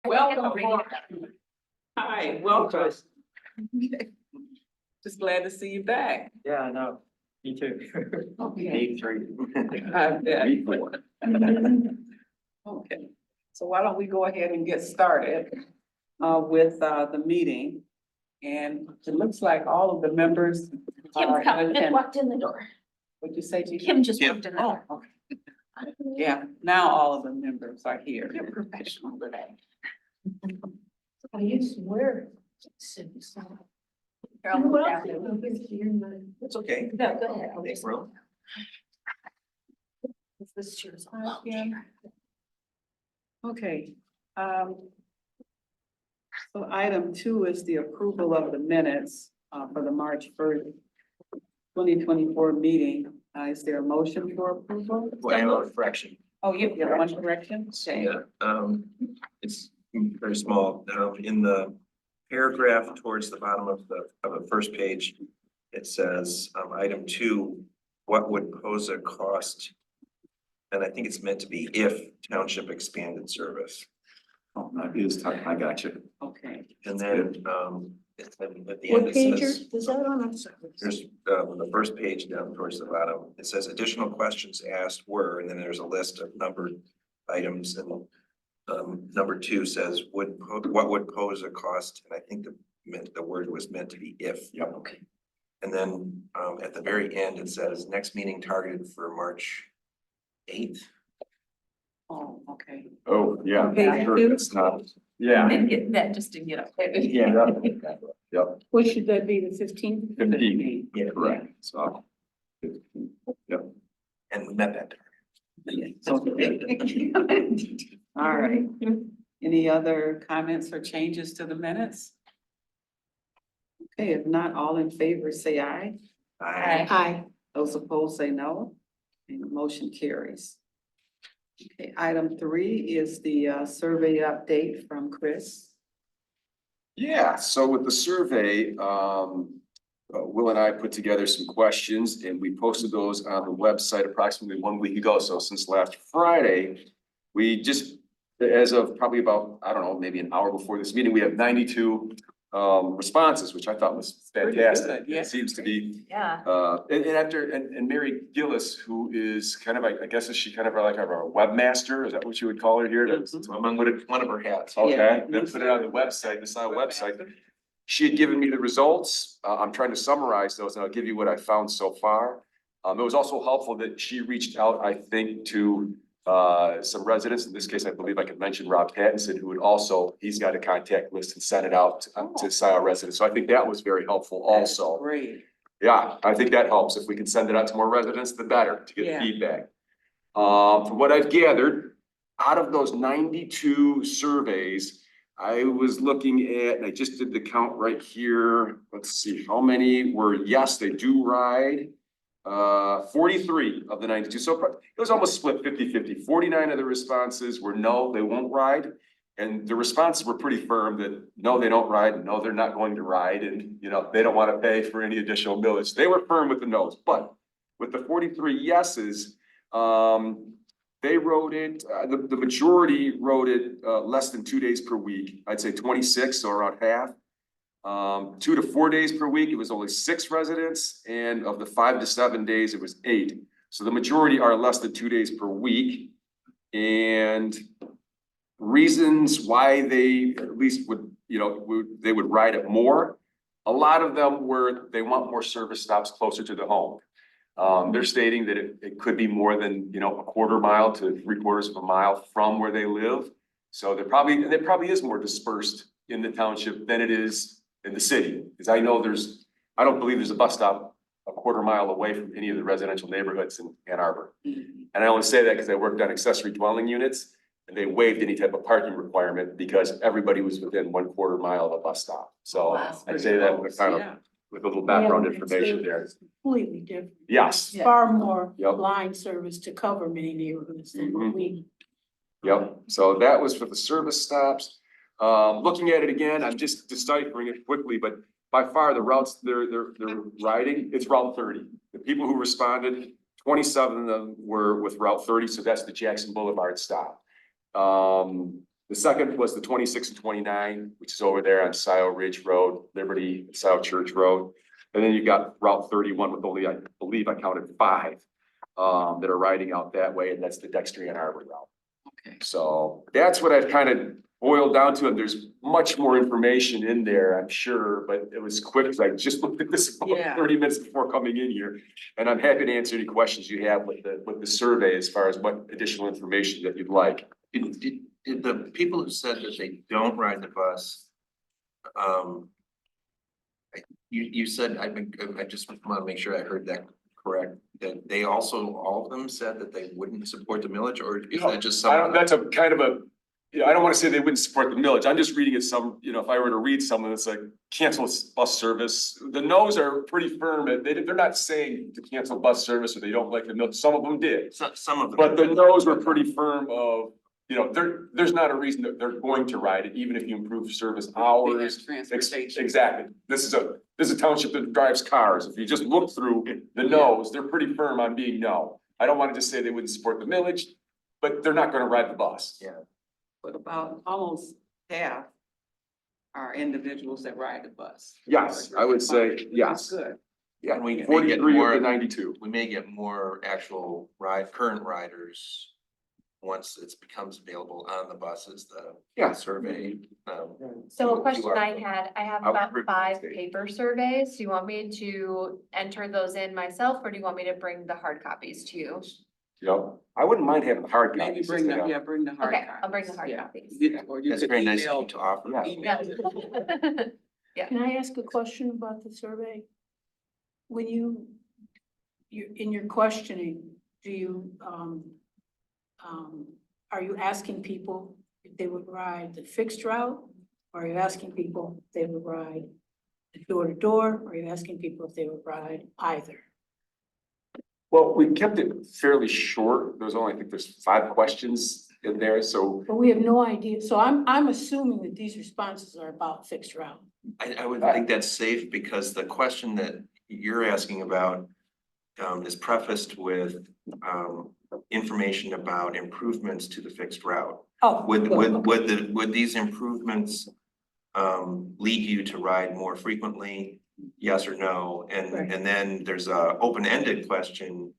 Welcome. Hi, welcome. Just glad to see you back. Yeah, I know. Me too. Okay. Me three. I bet. Me four. Okay, so why don't we go ahead and get started with the meeting? And it looks like all of the members. Kim are in attendance. walked in the door. What'd you say, Gigi? Kim just walked in the Oh, door. okay. Yeah, now all of the members are here. You're professional today. I used to wear. It's okay. No, go ahead. Thanks, bro. This chair's Hi, all Kim. Okay. So item 2 is the approval of the minutes for the March 1st, 2024 meeting. Is there a motion for approval? Well, I have a fraction. Oh, you have one correction? Okay. Yeah, it's very small. In the paragraph towards the bottom of the first page, it says, item 2, what would pose a cost? And I think it's meant to be if township expanded service. Oh, that is, I got you. Okay. And then, at the What end, it page says, is that on? I'm sorry. there's, on the first page down towards the bottom, it says additional questions asked were, and then there's a list of numbered items, and number 2 says what would pose a cost, and I think the word was meant to be if. Yep. Okay. And then, at the very end, it says next meeting targeted for March 8th. Oh, okay. Oh, yeah. Okay. Sure, it's not. Yeah. Didn't get that, just didn't get up. Yeah. Yep, What should that be, the 15th? 15, Yeah, correct, so. 15. Yep. and we met that All right. Any other comments or changes to the minutes? Okay, if not, all in favor, say aye. target. Hi. Those opposed, say no. And the motion carries. Okay, item 3 is the survey update from Chris. Yeah, so with the survey, Will and I put together some questions and we posted those on the website approximately 1 week ago. So since last Friday, we just, as of probably about, I don't know, maybe an hour before this meeting, we have 92 responses, which I thought was Pretty fantastic. good, yeah. It seems to be, Yeah. and Mary Gillis, who is kind of, I guess, is she kind of like a webmaster? Is that what you would call her here? Mhm. Among one of her hats. Okay, Yeah. then put it on the website, this on the website. She had given me the results. I'm trying to summarize those and I'll give you what I found so far. It was also helpful that she reached out, I think, to some residents. In this case, I believe I could mention Rob Pattinson, who would also, he's got a contact list and sent it out to Scio residents. So I think that was very helpful also. Great. Yeah, I think that helps. If we can send it out to more residents, the better to get Yeah. feedback. From what I've gathered, out of those 92 surveys, I was looking at, and I just did the count right here. Let's see, how many were, yes, they do ride. 43 of the 92. So it was almost split 50-50. 49 of the responses were no, they won't ride. And the responses were pretty firm that no, they don't ride, and no, they're not going to ride, and they don't want to pay for any additional millage. They were firm with the no's, but with the 43 yeses, they rode it, the majority rode it less than 2 days per week. I'd say 26, so around half. 2 to 4 days per week, it was only 6 residents, and of the 5 to 7 days, it was 8. So the majority are less than 2 days per week. And reasons why they at least would, they would ride it more. A lot of them were, they want more service stops closer to the home. They're stating that it could be more than, a quarter mile to 3/4 of a mile from where they live. So there probably is more dispersed in the township than it is in the city. Because I know I don't believe there's a bus stop a quarter mile away from any of the residential neighborhoods in Ann Arbor. And I only say that because I worked on accessory dwelling units and they waived any type of parking requirement because everybody was within 1/4 mile of a bus stop. So Wow, I say that with kind of, yeah. with a little background information there. Completely different. Yes, Yeah. Far more Yep. line service to cover many neighborhoods than what we. yep. So that was for the service stops. Looking at it again, I'm just deciphering it quickly, but by far the routes they're riding, it's Route 30. The people who responded, 27 of them were with Route 30, so that's the Jackson Boulevard stop. The second was the 26 and 29, which is over there on Scio Ridge Road, Liberty, Scio Church Road. And then you got Route 31 with only, I believe I counted 5 that are riding out that way, and that's the Dexter Ann Arbor route. Okay. So that's what I've kind of boiled down to, and there's much more information in there, I'm sure, but it was quick because I just looked at this about Yeah. 30 minutes before coming in here. And I'm happy to answer any questions you have with the survey as far as what additional information that you'd like. Did the people who said that they don't ride the bus, you said, I just want to make sure I heard that correct, that they also, all of them said that they wouldn't support the millage, or is that just I don't, some? that's a kind of a, I don't want to say they wouldn't support the millage. I'm just reading it some, if I were to read someone that's like cancel bus service, the no's are pretty firm. They're not saying to cancel bus service or they don't like the millage. Some of them did. Some of them. But the no's were pretty firm of, there's not a reason that they're going to ride it, even if you improve service hours. Transportation. Exactly. This is a township that drives cars. If you just look through the no's, they're pretty firm on being no. I don't want to just say they wouldn't support the millage, but they're not going to ride the bus. Yeah. But about almost half are individuals that ride the bus. Yes, I would say yes. Good. Yeah, And we may get 43 more- of the 92. We may get more actual current riders once it becomes available on the buses, the Yeah. survey. So a you question are- I have I would about agree with 5 Steve. paper surveys. Do you want me to enter those in myself, or do you want me to bring the hard copies to you? I wouldn't mind having the hard Maybe copies. bring just to the, have- bring the hard Okay, copies. I'll bring the hard Yeah. copies. Or you That's could very nice of email, you to offer. Yeah. Yeah. Yeah. Can I ask a question about the survey? When you in your questioning, do you, are you asking people if they would ride the fixed route? Or are you asking people if they would ride the door to door? Or are you asking people if they would ride either? Well, we kept it fairly short. There's only, I think there's 5 questions in there, so. But we have no idea. So I'm assuming that these responses are about fixed route. I would think that's safe because the question that you're asking about is prefaced with information about improvements to the fixed route. Oh. Would these improvements lead you to ride more frequently? Yes or no? Right. And then there's a open-ended question,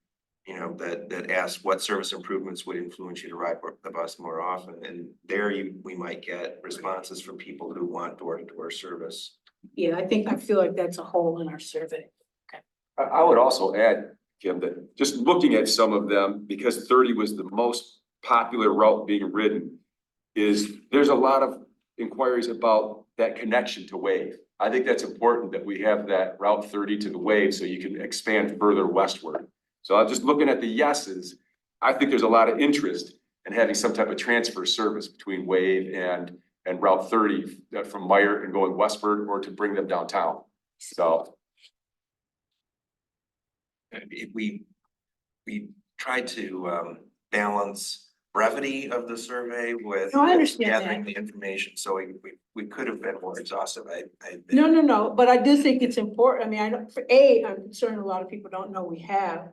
that asks what service improvements would influence you to ride the bus more often? And there we might get responses from people who want door-to-door service. Yeah, I feel like that's a hole in our survey. I would also add, Kim, that just looking at some of them, because 30 was the most popular route being ridden, there's a lot of inquiries about that connection to Wave. I think that's important that we have that Route 30 to the Wave so you can expand further westward. So I'm just looking at the yeses. I think there's a lot of interest in having some type of transfer service between Wave and Route 30 from Meyer and going westward, or to bring them downtown. So. We tried to balance brevity of the survey with No, I understand gathering that. the information, so we could have been more exhaustive. No, but I do think it's important. I mean, I know, I'm concerned a lot of people don't know we have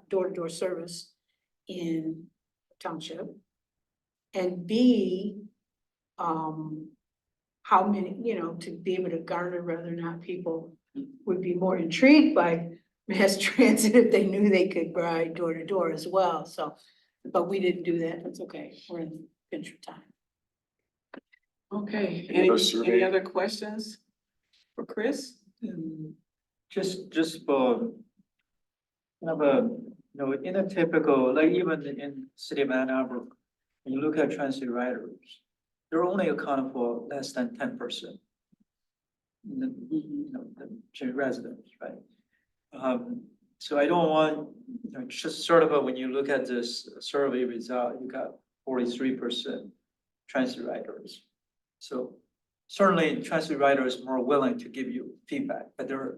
door-to-door service in township. And B, how many, to be able to garner whether or not people would be more intrigued by mass transit if they knew they could ride door to door as well. So, but we didn't do that. That's okay. We're in pinch of time. Okay, Any other any survey? other questions for Chris? Just for kind of a, in a typical, like even in city of Ann Arbor, when you look at transit riders, they're only accounting for less than 10%. The residents, right? So I don't want, just sort of when you look at this survey result, you got 43% transit riders. So certainly transit riders are more willing to give you feedback, but there are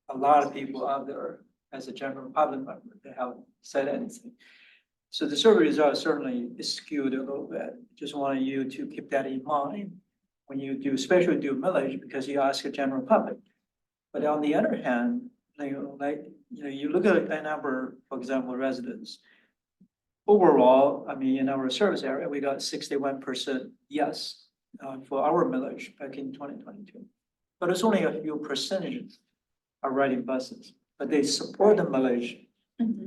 a lot of people out there as a general public member that haven't said anything. So the survey result certainly is skewed a little bit. Just wanted you to keep that in mind when you do, especially do millage, because you ask a general public. But on the other hand, you look at Ann Arbor, for example, residents, overall, I mean, in our service area, we got 61% yes for our millage back in 2022. But it's only a few percentages are riding buses, but they support the millage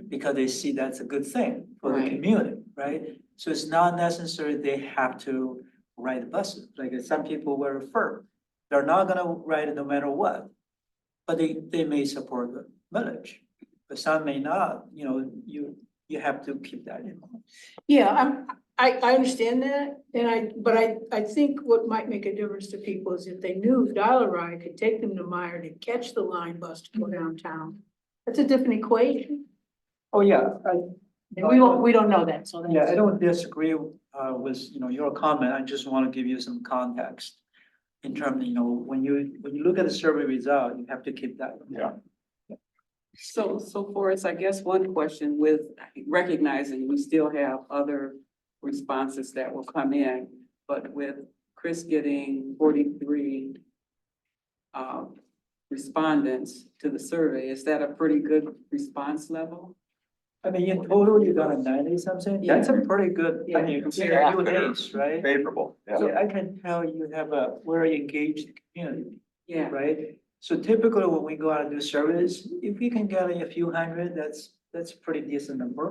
because they see that's a good thing for the Right. community, right? So it's not necessary they have to ride buses, like some people were firm. They're not gonna ride it no matter what. But they may support the millage, but some may not, you have to keep that in mind. Yeah, I understand that, but I think what might make a difference to people is if they knew Dollar Ride could take them to Meyer to catch the line bus to go downtown. That's a different equation, Oh, yeah, and we don't know that, so that's. yeah, I don't disagree with, your comment, I just wanna give you some context. In terms, when you look at the survey result, you have to keep that. in mind. So Forrest, I guess one question with recognizing we still have other responses that will come in, but with Chris getting 43 respondents to the survey, is that a pretty good response level? I mean, in total, you got a 90 something, that's a pretty good, I mean, Yeah. in a few days, right? Favorable, So I can tell you have a very engaged community, Yeah, right? So typically when we go out and do surveys, if we can get a few hundred, that's a pretty decent number.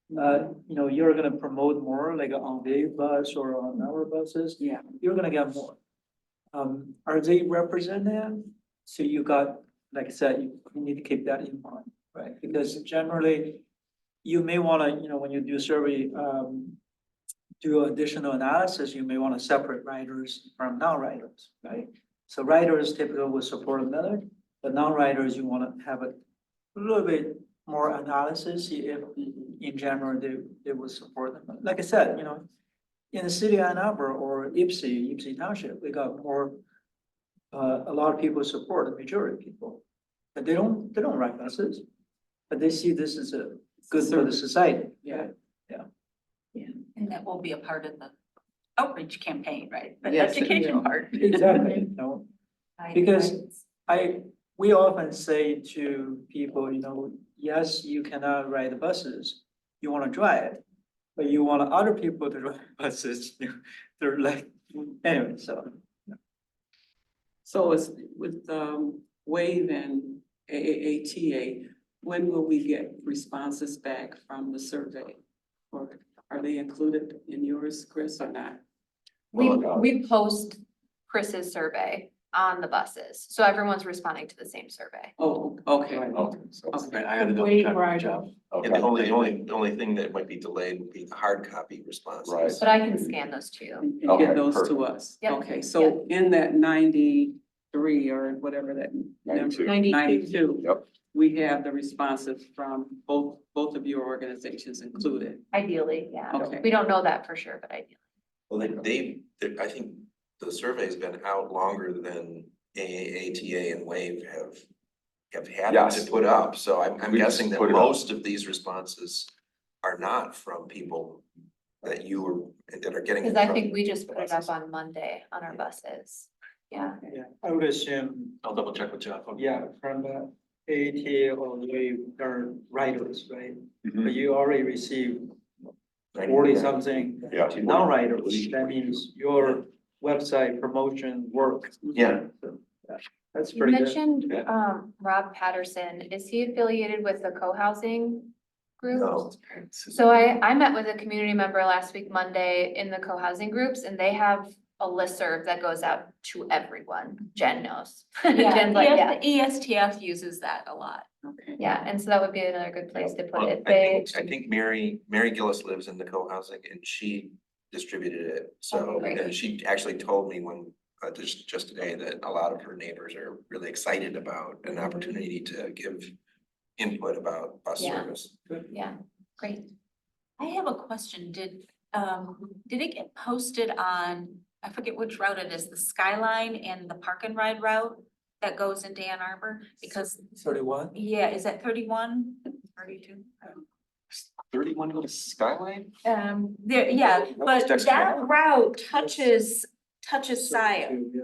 You're gonna promote more like on their bus or on our buses, yeah. you're gonna get more. Are they represented? So you got, like I said, you need to keep that in mind, right? Because generally, you may wanna, when you do survey, do additional analysis, you may wanna separate riders from non-riders, right? So riders typically will support another, but non-riders, you wanna have a little bit more analysis, see if in general they will support them. Like I said, in the city of Ann Arbor or Ypsi Township, we got more, a lot of people support, the majority of people. But they don't ride buses, but they see this as a good for the society. Yeah. And that will be a part of the outreach campaign, right? The Yes, education part. Exactly, because we often say to people, yes, you cannot ride the buses, you wanna drive, but you want other people to ride buses, they're like, anyway, so. So it's with Wave and AATA, when will we get responses back from the survey? Or are they included in yours, Chris, or not? We post Chris's survey on the buses, so everyone's responding to the same survey. Oh, okay. Okay, so- Okay. I gotta Wave double check. rider. And the only thing that might be delayed would be the hard copy responses. Right. But I can scan those too. And get Okay, those to perfect. us. Yep. Okay, so in that 93 or whatever that number, 92. 92. Yep. We have the responses from both of your organizations included. Ideally, yeah. Okay. We don't know that for sure, but ideally. Well, I think the survey's been out longer than AATA and Wave have had it Yes. to put up, so I'm We guessing that put it up. most of these responses are not from people that are getting. in Because I trouble think we just with put it up buses. on Monday on our buses. Yeah. Yeah, I would assume, I'll double check with Jeff. yeah, from AT or Wave, they're riders, right? Mhm. But you already received 40 something Yeah. non-riders, that means your website promotion work. Yeah. So, yeah, That's You pretty good. mentioned, Yeah. Rob Patterson. Is he affiliated with the co-housing group? No. So I met with a community member last week, Monday, in the co-housing groups, and they have a listserv that goes out to everyone. Jen knows. Jen's like, yeah, ESTF uses that a lot. Okay. yeah, and so that would be another good place to put Well, it. I think Mary Gillis lives in the co-housing and she distributed it, so, Okay, great. and she actually told me just today that a lot of her neighbors are really excited about an opportunity to give input about bus Yeah. service. Yeah, great. I have a question. Did it get posted on, I forget which route it is, the Skyline and the Park and Ride route that goes into Ann Arbor? Because, 31? yeah, is that 31? 32? 31 go to Skyline? There, yeah, That was but Dexter that Mall. route touches Scio. Yeah.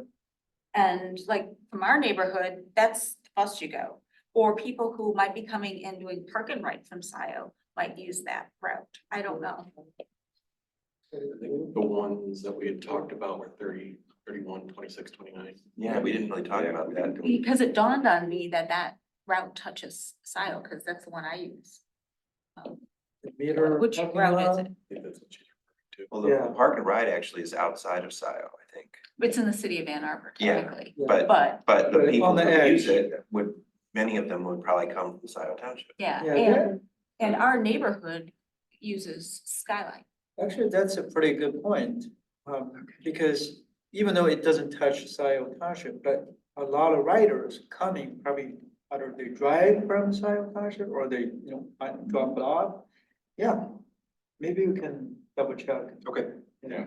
And like from our neighborhood, that's the bus you go. Or people who might be coming and doing park and ride from Scio might use that route. I don't know. The ones that we had talked about were 30, 31, 26, 29. Yeah, we didn't really talk about that. Because it dawned on me that that route touches Scio, because that's the one I use. The meter Which parking route is lot, it? I think that's what you're referring to. Well, the Yeah. park and ride actually is outside of Scio, I think. It's in the city of Ann Arbor Yeah. technically, But, but but the But people on the who use edge. it would, many of them would probably come from Scio Township. yeah, Yeah, and our neighborhood uses Skyline. actually, that's a pretty good point. Because even though it doesn't touch Scio Township, but a lot of riders coming, probably either they drive from Scio Township or they, might drop it off. Yeah, maybe we can double check. Okay. Yeah.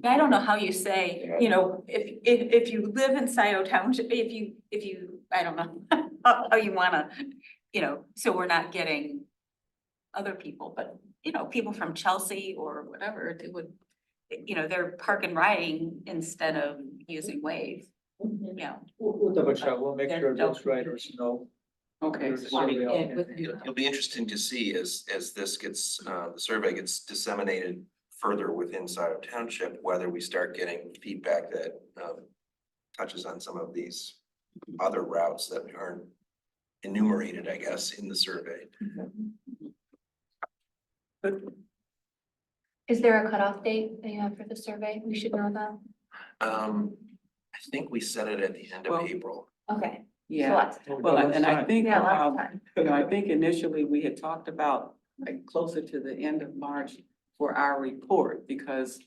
I don't know how you say, if you live in Scio Township, if you, I don't know how you wanna, so we're not getting other people, but, people from Chelsea or whatever, they would, they're park and riding instead of using Wave, We'll double check, we'll make Yeah, sure double- those riders know. Okay, there's a so survey out Yeah, there. with- It'll be interesting to see as this gets, the survey gets disseminated further within Scio Township, whether we start getting feedback that touches on some of these other routes that aren't enumerated, I guess, in the survey. Is there a cutoff date that you have for the survey? We should know that. I think we set it at the end of Well, April. Okay. So yeah, lots of time. well, and I think, Yeah, lots of time. I think initially we had talked about like closer to the end of March for our report, because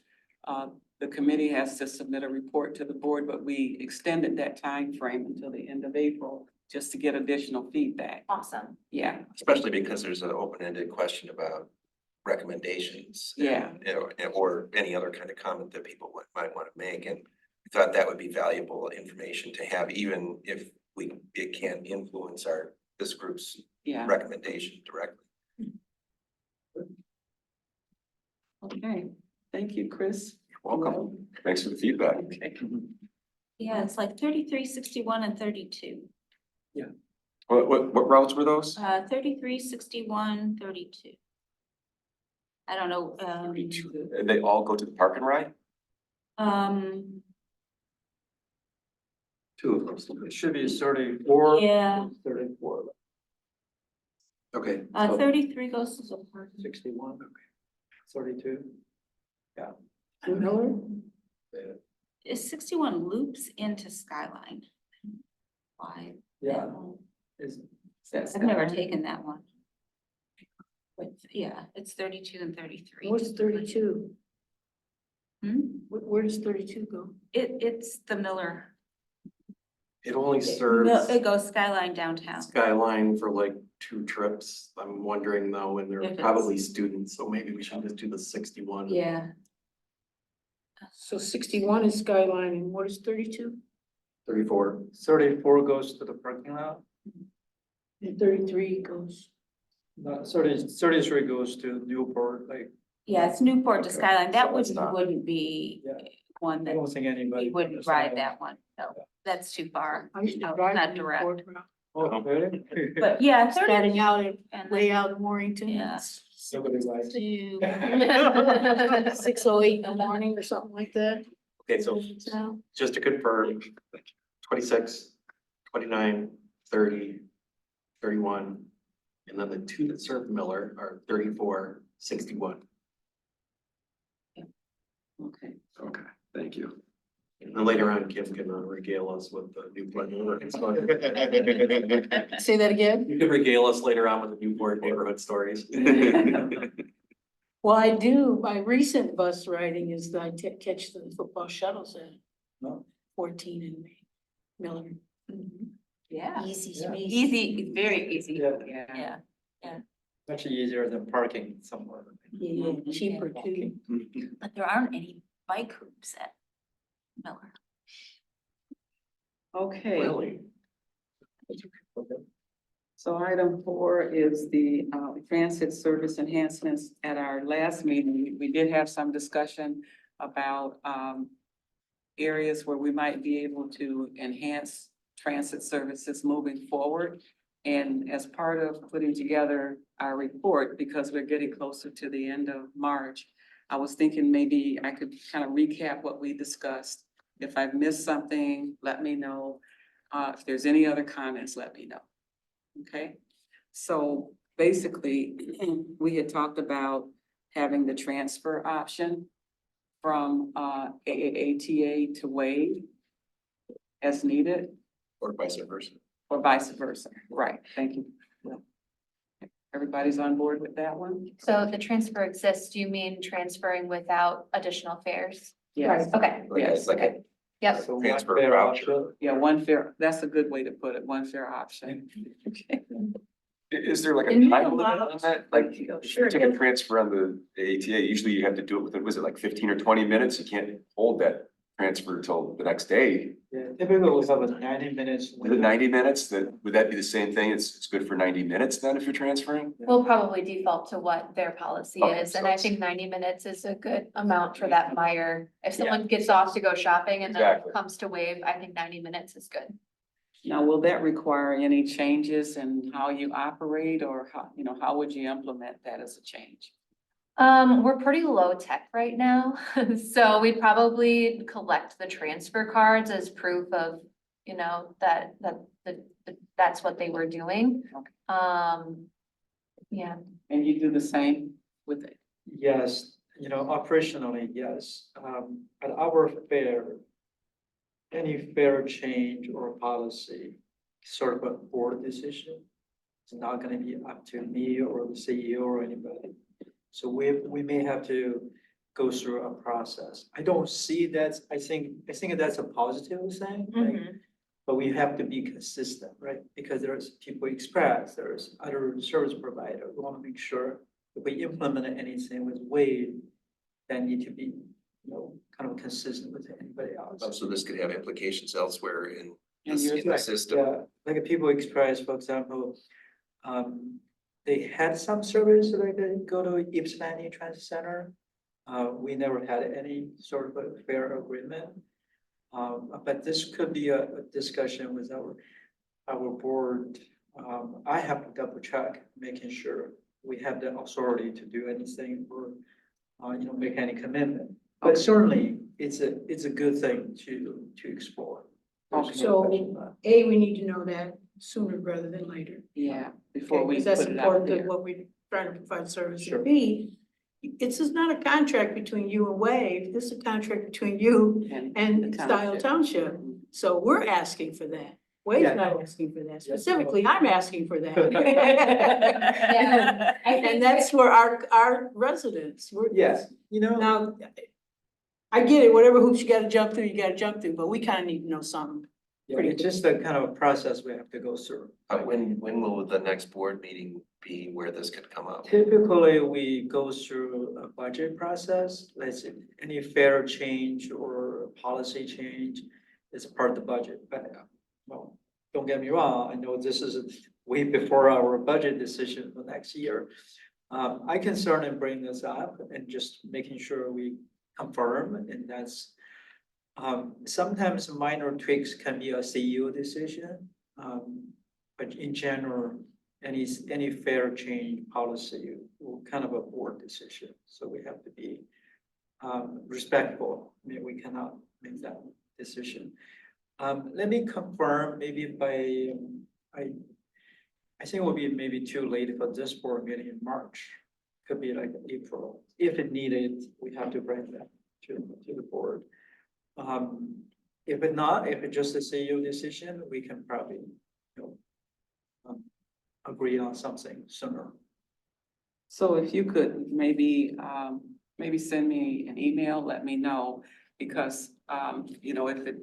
the committee has to submit a report to the board, but we extended that time frame until the end of April just to get additional feedback. Awesome. Yeah, Especially because there's an open-ended question about recommendations. Yeah. Or any other kind of comment that people might want to make, and we thought that would be valuable information to have, even if it can't influence this group's yeah. recommendation directly. Okay, thank you, Chris. Welcome. Thanks for the feedback. Okay. Yeah, it's like 33, 61, and 32. What routes were those? 33, 61, 32. I don't know, They all go to the park and ride? Two of those. It should be 34. yeah, 34, Okay. 33 goes to the park. 61, 32. Miller? Is 61 loops into Skyline? Why? Yeah. Is, I've never taken that one. But yeah, it's 32 and 33. What's 32? Hmm? Where does 32 go? It's the Miller. It only No, serves it goes Skyline downtown. Skyline for like 2 trips. I'm wondering though, and If they're it's- probably students, so maybe we should just do the 61. Yeah, So 61 is Skyline and what is 32? 34. 34 goes to the parking lot. And 33 goes. No, 33 goes to Newport, like, yeah, it's Newport to Okay, Skyline. That so it's not- wouldn't be Yeah. one I that don't think anybody. we wouldn't ride that one. No, that's too far. I used to No, drive not the direct. Newport route. Oh, really? But yeah, Starting out at and way out in Warrington. Yeah. Nobody likes. to 6:08 in the morning or something like that. Okay, so So, just to confirm, 26, 29, 30, 31, and then the 2 that serve Miller are 34, 61. Okay. Okay, thank you. And then later on, Kim can regale us with the Newport neighborhood story. say that again? You can regale us later on with the Newport neighborhood stories. Well, I do. My recent bus riding is that I catch the football shuttles at No. 14 and Miller. Yeah, Easy Yeah. space. easy, very easy. Yeah, Yeah, actually easier than parking somewhere. Yeah, cheaper too. but there aren't any bike hoops at Miller. Okay, Really? so item 4 is the transit service enhancements. At our last meeting, we did have some discussion about areas where we might be able to enhance transit services moving forward. And as part of putting together our report, because we're getting closer to the end of March, I was thinking maybe I could kind of recap what we discussed. If I've missed something, let me know. If there's any other comments, let me know. Okay? So basically, we had talked about having the transfer option from AATA to Wade as needed, Or vice versa. or vice versa. Right, thank you. Everybody's on board with that one? So the transfer exists, do you mean transferring without additional fares? Yes. Okay, Yes, Like a yep. So one Transfer fair voucher. option. Yeah, one fair, that's a good way to put it, one fair option. Okay. Is there like a And you time allow- limit on that? Like, if you Sure. take a transfer on the ATA, usually you have to do it within, was it like 15 or 20 minutes? You can't hold that transfer till the next day. Yeah, typically we have a 90 minutes. Is it 90 minutes? Would that be the same thing? It's good for 90 minutes then if you're transferring? We'll probably default to what their policy Okay, is, so and I it's- think 90 minutes is a good amount for that Meyer. If someone gets off to go shopping and then Exactly. comes to Wave, I think 90 minutes is good. Now, will that require any changes in how you operate, or how, how would you implement that as a change? We're pretty low tech right now, so we'd probably collect the transfer cards as proof of, that's what they were doing. Yeah, And you do the same with it? Yes, operationally, yes. At our fair, any fair change or policy, sort of a board decision. It's not gonna be up to me or the CEO or anybody. So we may have to go through a process. I don't see that, I think that's a positive thing, like, but we have to be consistent, right? Because there's People Express, there's other service provider. We want to make sure if we implement anything with Wade, that need to be, kind of consistent with anybody else. So this could have implications elsewhere in And yours, in the right. system. Yeah, like a People Express, for example, they had some service, like they go to Ypsilanti Transit Center. We never had any sort of a fair agreement. But this could be a discussion with our board. I have to double check, making sure we have the authority to do anything or, make any commitment. But certainly, it's a good thing to explore. There's no So, question about it. we need to know that sooner rather than later. Yeah, before Okay, we because that's put it out important to there. what we're trying to provide service. Sure. And B, it's just not a contract between you and Wave, this is a contract between you and the Scio Township. So we're asking for that. Wave's Yeah. not asking for that. Specifically, I'm asking for that. Yeah. And that's for our residents. Yes, Now, I get it, whatever hoops you gotta jump through, you gotta jump through, but we kind of need to know something. yeah, it's just a kind of a process we have to go through. When will the next board meeting be where this could come up? Typically, we go through a budget process, let's say, any fair change or policy change is part of the budget, but, well, don't get me wrong, I know this is way before our budget decision for next year. I can certainly bring this up and just making sure we confirm, and that's, sometimes minor tweaks can be a CEO decision. But in general, any fair change policy will kind of a board decision, so we have to be respectful. I mean, we cannot make that decision. Let me confirm, maybe by, I think it will be maybe too late for this board meeting in March. Could be like April. If it needed, we have to bring that to the board. If it's just a CEO decision, we can probably, agree on something sooner. So if you could maybe send me an email, let me know, because, if it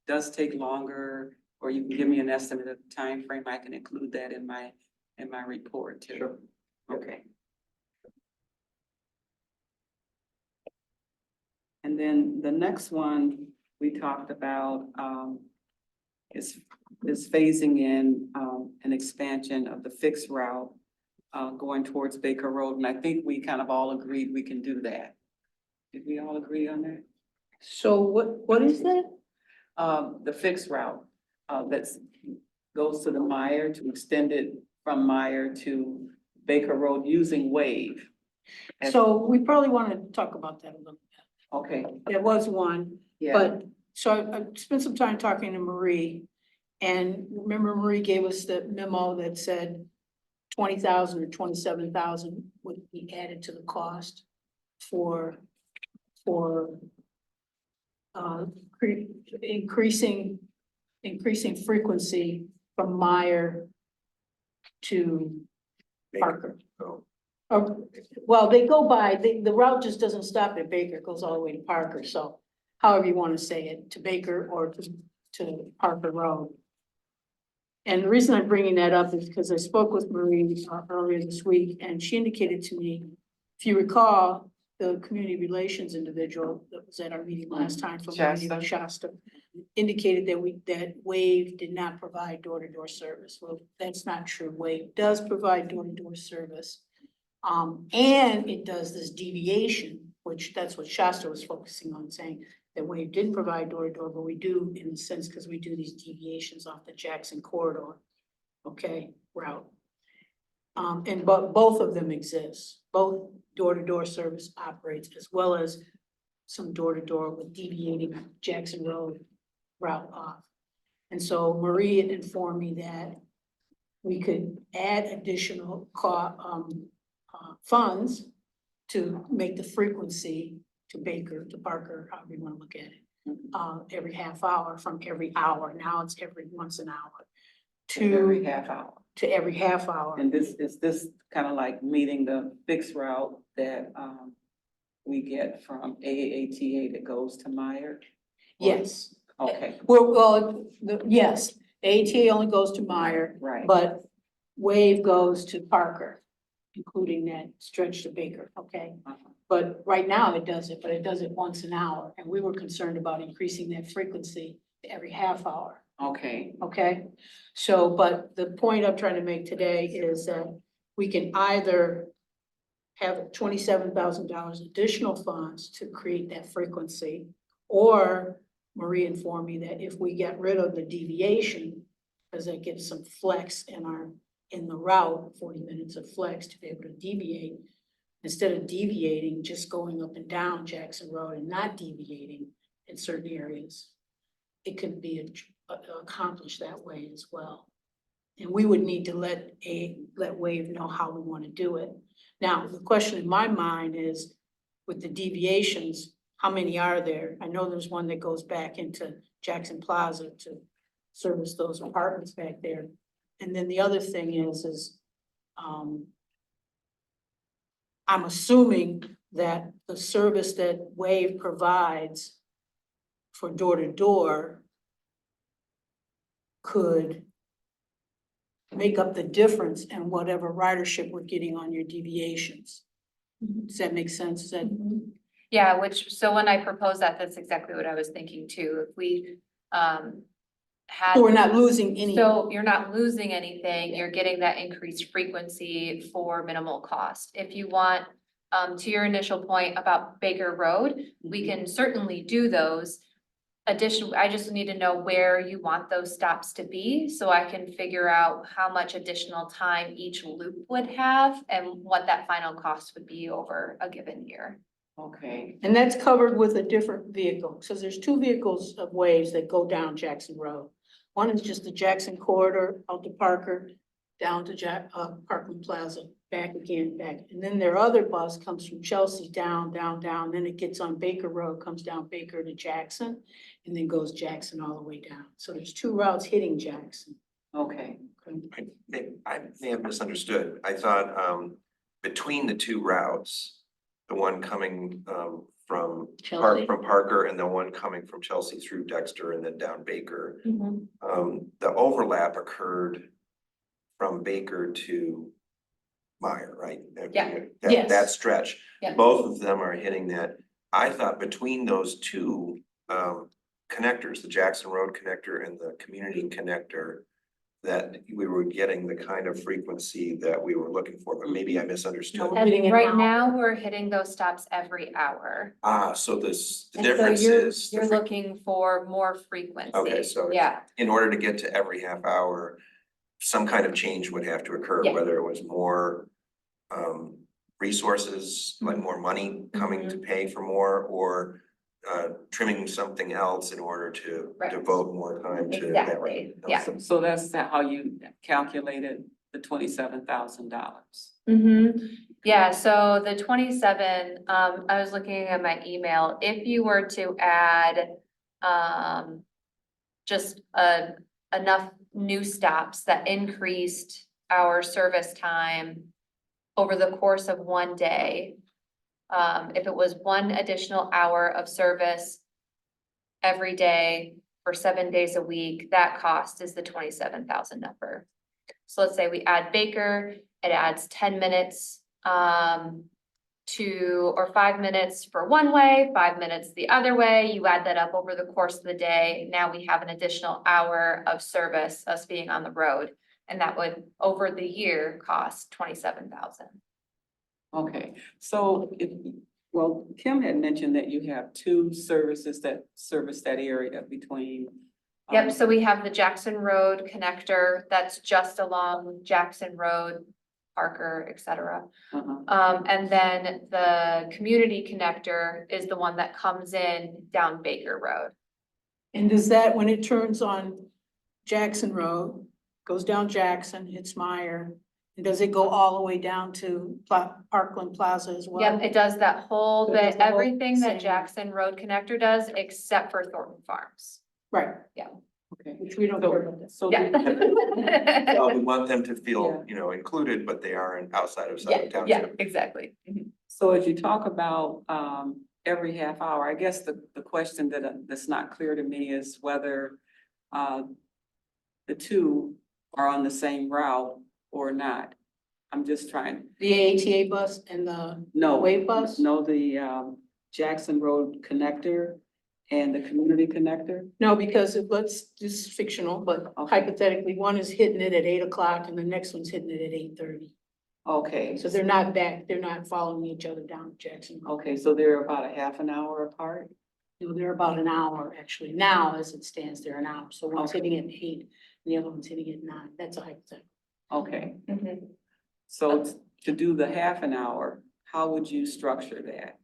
does take longer, or you can give me an estimate of the time frame, I can include that in my report too. Sure. Okay. And then the next one we talked about, is phasing in, an expansion of the fixed route, going towards Baker Road, and I think we kind of all agreed we can do that. Did we all agree on that? So what is that? The fixed route, that's goes to the Meyer, to extend it from Meyer to Baker Road using Wave. And- So we probably want to talk about that a little bit. Okay, There was one, yeah, but, so I spent some time talking to Marie. And remember Marie gave us the memo that said 20,000 or 27,000 would be added to the cost for uh, increasing frequency from Meyer to Parker. Oh. Or, well, they go by, the route just doesn't stop at Baker, it goes all the way to Parker, so however you want to say it, to Baker or to Parker Road. And the reason I'm bringing that up is because I spoke with Marie earlier this week, and she indicated to me, if you recall, the community relations individual that was at our meeting last time from Shasta indicated that Wave did not provide door-to-door service. Well, that's not true. Wave does provide door-to-door service. And it does this deviation, which that's what Shasta was focusing on, saying that Wave didn't provide door-to-door, but we do in the sense, because we do these deviations off the Jackson corridor, okay, route. But both of them exist. Both door-to-door service operates, as well as some door-to-door with deviating Jackson Road route off. And so Marie had informed me that we could add additional funds to make the frequency to Baker, to Parker, however you want to look at it, every half hour from every hour. Now it's every once an hour. every half hour. To every half hour. And is this kind of like meeting the fixed route that, we get from AATA that goes to Meyer? Yes. Okay, Yes, the ATA only goes to Meyer, right. but Wave goes to Parker, including that stretch to Baker, okay? Uh-huh. But right now it does it, but it does it once an hour, and we were concerned about increasing that frequency to every half hour, Okay, okay? So, but the point I'm trying to make today is that we can either have $27,000 additional funds to create that frequency, or Marie informed me that if we get rid of the deviation, because that gives some flex in the route, 40 minutes of flex to be able to deviate, instead of deviating, just going up and down Jackson Road and not deviating in certain areas, it could be accomplished that way as well. And we would need to let Wave know how we want to do it. Now, the question in my mind is, with the deviations, how many are there? I know there's one that goes back into Jackson Plaza to service those apartments back there. And then the other thing is I'm assuming that the service that Wave provides for door to door could make up the difference in whatever ridership we're getting on your deviations. Does that make sense? Is that? Yeah, so when I proposed that, that's exactly what I was thinking too. If we, had. So we're not losing any. So you're not losing anything, you're getting that increased frequency for minimal cost. If you want, to your initial point about Baker Road, we can certainly do those. I just need to know where you want those stops to be, so I can figure out how much additional time each loop would have and what that final cost would be over a given year. okay, And that's covered with a different vehicle, because there's two vehicles of Waves that go down Jackson Road. One is just the Jackson corridor out to Parker, down to Parkland Plaza, back again, back. And then their other bus comes from Chelsea down, then it gets on Baker Road, comes down Baker to Jackson, and then goes Jackson all the way down. So there's two routes hitting Jackson. okay. I may have misunderstood. I thought, between the two routes, the one coming, from Chelsea. from Parker and the one coming from Chelsea through Dexter and then down Baker, Mm-hmm. the overlap occurred from Baker to Meyer, right? Yeah. Yes. That stretch. Yeah. Both of them are hitting that. I thought between those two connectors, the Jackson Road connector and the community connector, that we were getting the kind of frequency that we were looking for, but maybe I misunderstood. No. Hitting And it right now. now, we're hitting those stops every hour. So this, the And so difference you're, is. the you're fre- looking for more frequency. Okay, so Yeah, in order to get to every half hour, some kind of change would have to occur, Yeah. whether it was more resources, like more money coming to pay for more, or trimming something else in order to Right. devote more time to that. exactly, yeah. So that's how you calculated the $27,000. Yeah, so the 27, I was looking at my email, if you were to add, just enough new stops that increased our service time over the course of one day, if it was 1 additional hour of service every day for 7 days a week, that cost is the 27,000 number. So let's say we add Baker, it adds 10 minutes, or 5 minutes for one way, 5 minutes the other way. You add that up over the course of the day. Now we have an additional hour of service, us being on the road. And that would, over the year, cost 27,000. Okay, so well, Kim had mentioned that you have 2 services that service that area between. Yep, so we have the Jackson Road connector that's just along Jackson Road, Parker, et cetera. And then the community connector is the one that comes in down Baker Road. And does that, when it turns on Jackson Road, goes down Jackson, hits Meyer, and does it go all the way down to Parkland Plaza as well? Yep, it does that whole So it does bit, the whole everything that same- Jackson Road connector does, except for Thornton Farms. Right, Okay, which we don't care about that. so. Yeah. Well, we want them to Yeah. feel, included, but they aren't outside of Yeah, Scio Township. yeah, exactly. So as you talk about every half hour, I guess the question that's not clear to me is whether the 2 are on the same route or not. I'm just trying, The ATA bus and the no. Wave bus? No, the Jackson Road connector and the community connector. No, because this is fictional, but Okay. hypothetically, one is hitting it at 8 o'clock and the next one's hitting it at 8:30. Okay, So they're not following each other down Jackson Road. okay, so they're about a half an hour apart? No, they're about an hour, actually. Now, as it stands, they're an hour. So one's hitting at 8 and the other one's hitting at 9. That's a hypothetical. Okay, Mhm. so to do the half an hour, how would you structure that?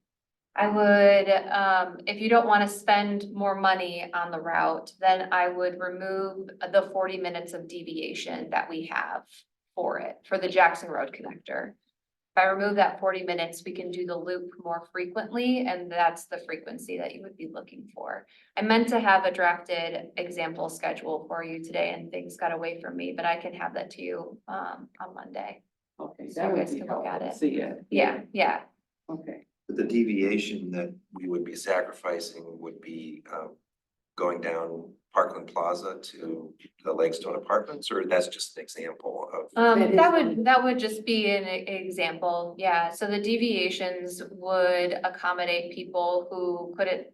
I would, if you don't want to spend more money on the route, then I would remove the 40 minutes of deviation that we have for it, for the Jackson Road connector. If I remove that 40 minutes, we can do the loop more frequently, and that's the frequency that you would be looking for. I meant to have a drafted example schedule for you today, and things got away from me, but I can have that to you on Monday. Okay, So that you would guys be can look at helpful to it. see it. Yeah. Okay, The deviation that we would be sacrificing would be going down Parkland Plaza to the Lakestone Apartments, or that's just an example of. That is That would just be an example, yeah, so the deviations would accommodate people who couldn't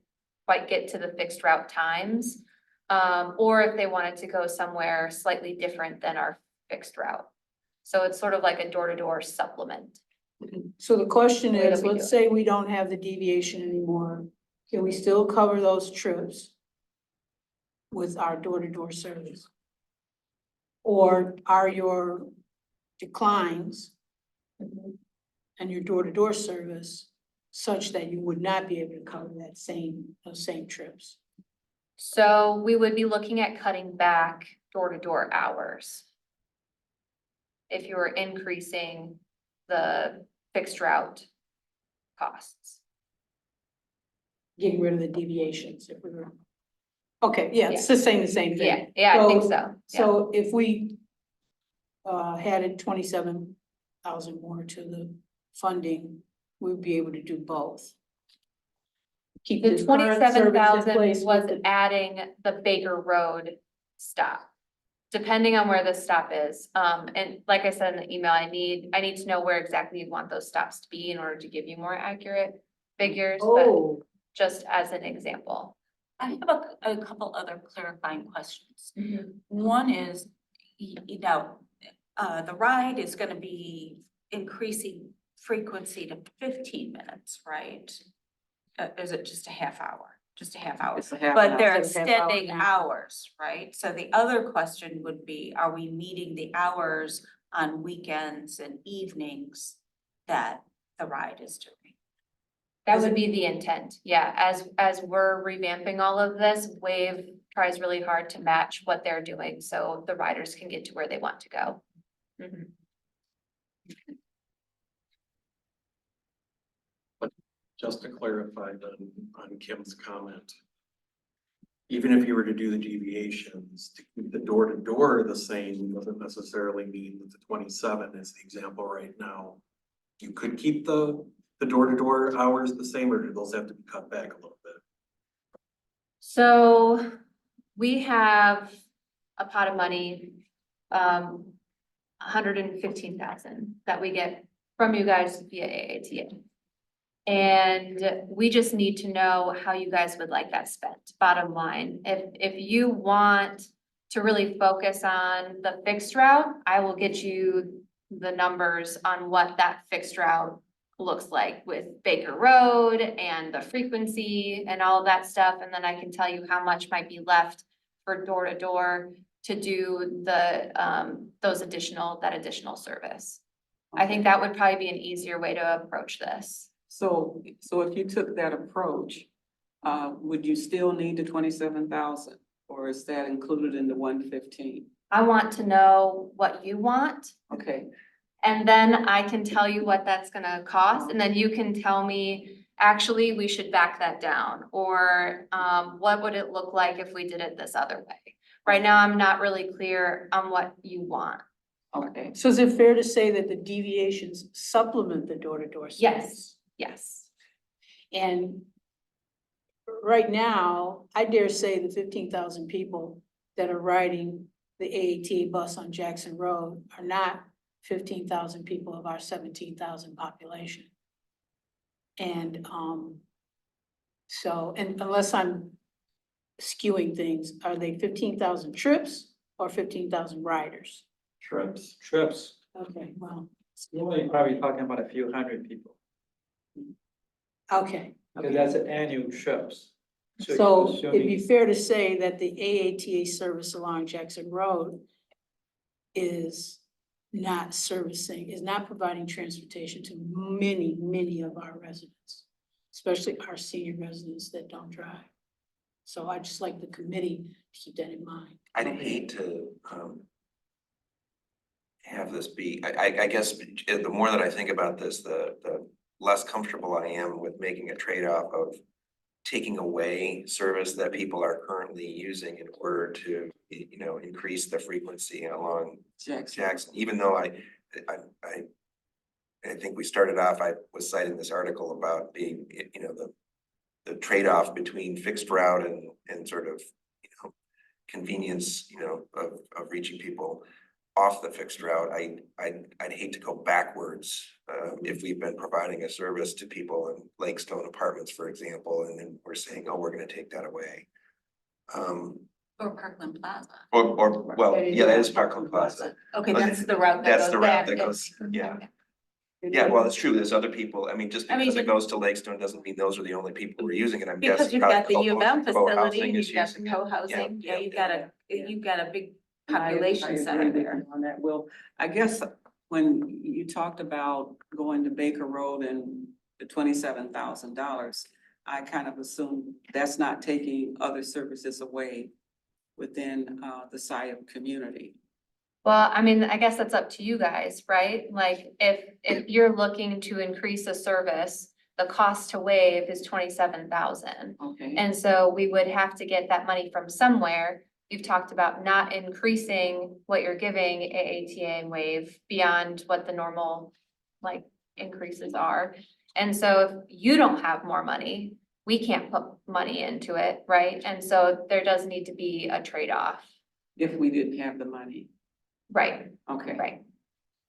quite get to the fixed route times. Or if they wanted to go somewhere slightly different than our fixed route. So it's sort of like a door-to-door supplement. So the question The way is, that we do let's it. say we don't have the deviation anymore. Can we still cover those trips with our door-to-door service? Or are your declines and your door-to-door service such that you would not be able to cover those same trips? So we would be looking at cutting back door-to-door hours. If you were increasing the fixed route costs. Getting rid of the deviations if we were. Okay, yeah, it's just saying the same thing. Yeah, I think So- so, yeah. So if we added 27,000 more to the funding, we'd be able to do both. Keep The current service in 27,000 place was with the- adding the Baker Road stop. Depending on where the stop is, and like I said in the email, I need to know where exactly you want those stops to be in order to give you more accurate figures, but Oh, just as an example. I have a couple other clarifying questions. One is, you know, the ride is gonna be increasing frequency to 15 minutes, right? Is it just a half hour? Just a half hour? It's a half an But hour. they're It's a half hour extending now. hours, right? So the other question would be, are we meeting the hours on weekends and evenings that the ride is doing? That would be the intent, yeah, as we're revamping all of this, Wave tries really hard to match what they're doing, so the riders can get to where they want to go. Mhm. Just to clarify on Kim's comment. Even if you were to do the deviations, to keep the door to door the same doesn't necessarily mean that the 27 is the example right now. You could keep the door to door hours the same, or do those have to be cut back a little bit? So we have a pot of money, 115,000 that we get from you guys via AATA. And we just need to know how you guys would like that spent, bottom line. If you want to really focus on the fixed route, I will get you the numbers on what that fixed route looks like with Baker Road and the frequency and all of that stuff. And then I can tell you how much might be left for door to door to do the, that additional service. I think that would probably be an easier way to approach this. So if you took that approach, would you still need the 27,000? Or is that included in the 115? I want to know what you want, Okay, and then I can tell you what that's gonna cost, and then you can tell me, actually, we should back that down, or, what would it look like if we did it this other way? Right now, I'm not really clear on what you want. okay. So is it fair to say that the deviations supplement the door-to-door service? Yes, yes. And right now, I dare say the 15,000 people that are riding the AATA bus on Jackson Road are not 15,000 people of our 17,000 population. And, so, and unless I'm skewing things, are they 15,000 trips or 15,000 riders? Trips. Trips, Okay, well, you're only probably talking about a few hundred people, okay. because that's annual trips. So it'd be assuming- fair to say that the AATA service along Jackson Road is not servicing, is not providing transportation to many of our residents, especially our senior residents that don't drive. So I'd just like the committee to keep that in mind. I'd hate to, have this be, I guess, the more that I think about this, the less comfortable I am with making a trade-off of taking away service that people are currently using in order to, increase the frequency along Jackson, even though I think we started off, I was citing this article about being, the trade-off between fixed route and sort of, convenience, of reaching people off the fixed route. I'd hate to go backwards, if we've been providing a service to people in Lakestone Apartments, for example, and then we're saying, oh, we're gonna take that away. Or Parkland Plaza? Well, yeah, that is Parkland Plaza. Okay, But that's the route that That's goes the route back. that goes, yeah. Yeah, well, it's true. There's other people. I mean, just I mean, because it but- goes to Lakestone doesn't mean those are the only people who are using it. I'm Because guessing. you've got the probably U of M facility, co-housing is you've got using the it. co-housing, Yeah, you've got a big I population agree center with you there. on that. Well, I guess when you talked about going to Baker Road and the $27,000, I kind of assumed that's not taking other services away within the Scio community. Well, I mean, I guess that's up to you guys, right? Like, if you're looking to increase a service, the cost to Wave is 27,000. Okay, And so we would have to get that money from somewhere. You've talked about not increasing what you're giving AATA and Wave beyond what the normal, like, increases are. And so if you don't have more money, we can't put money into it, right? And so there does need to be a trade-off. if we didn't have the money, Right, okay. right.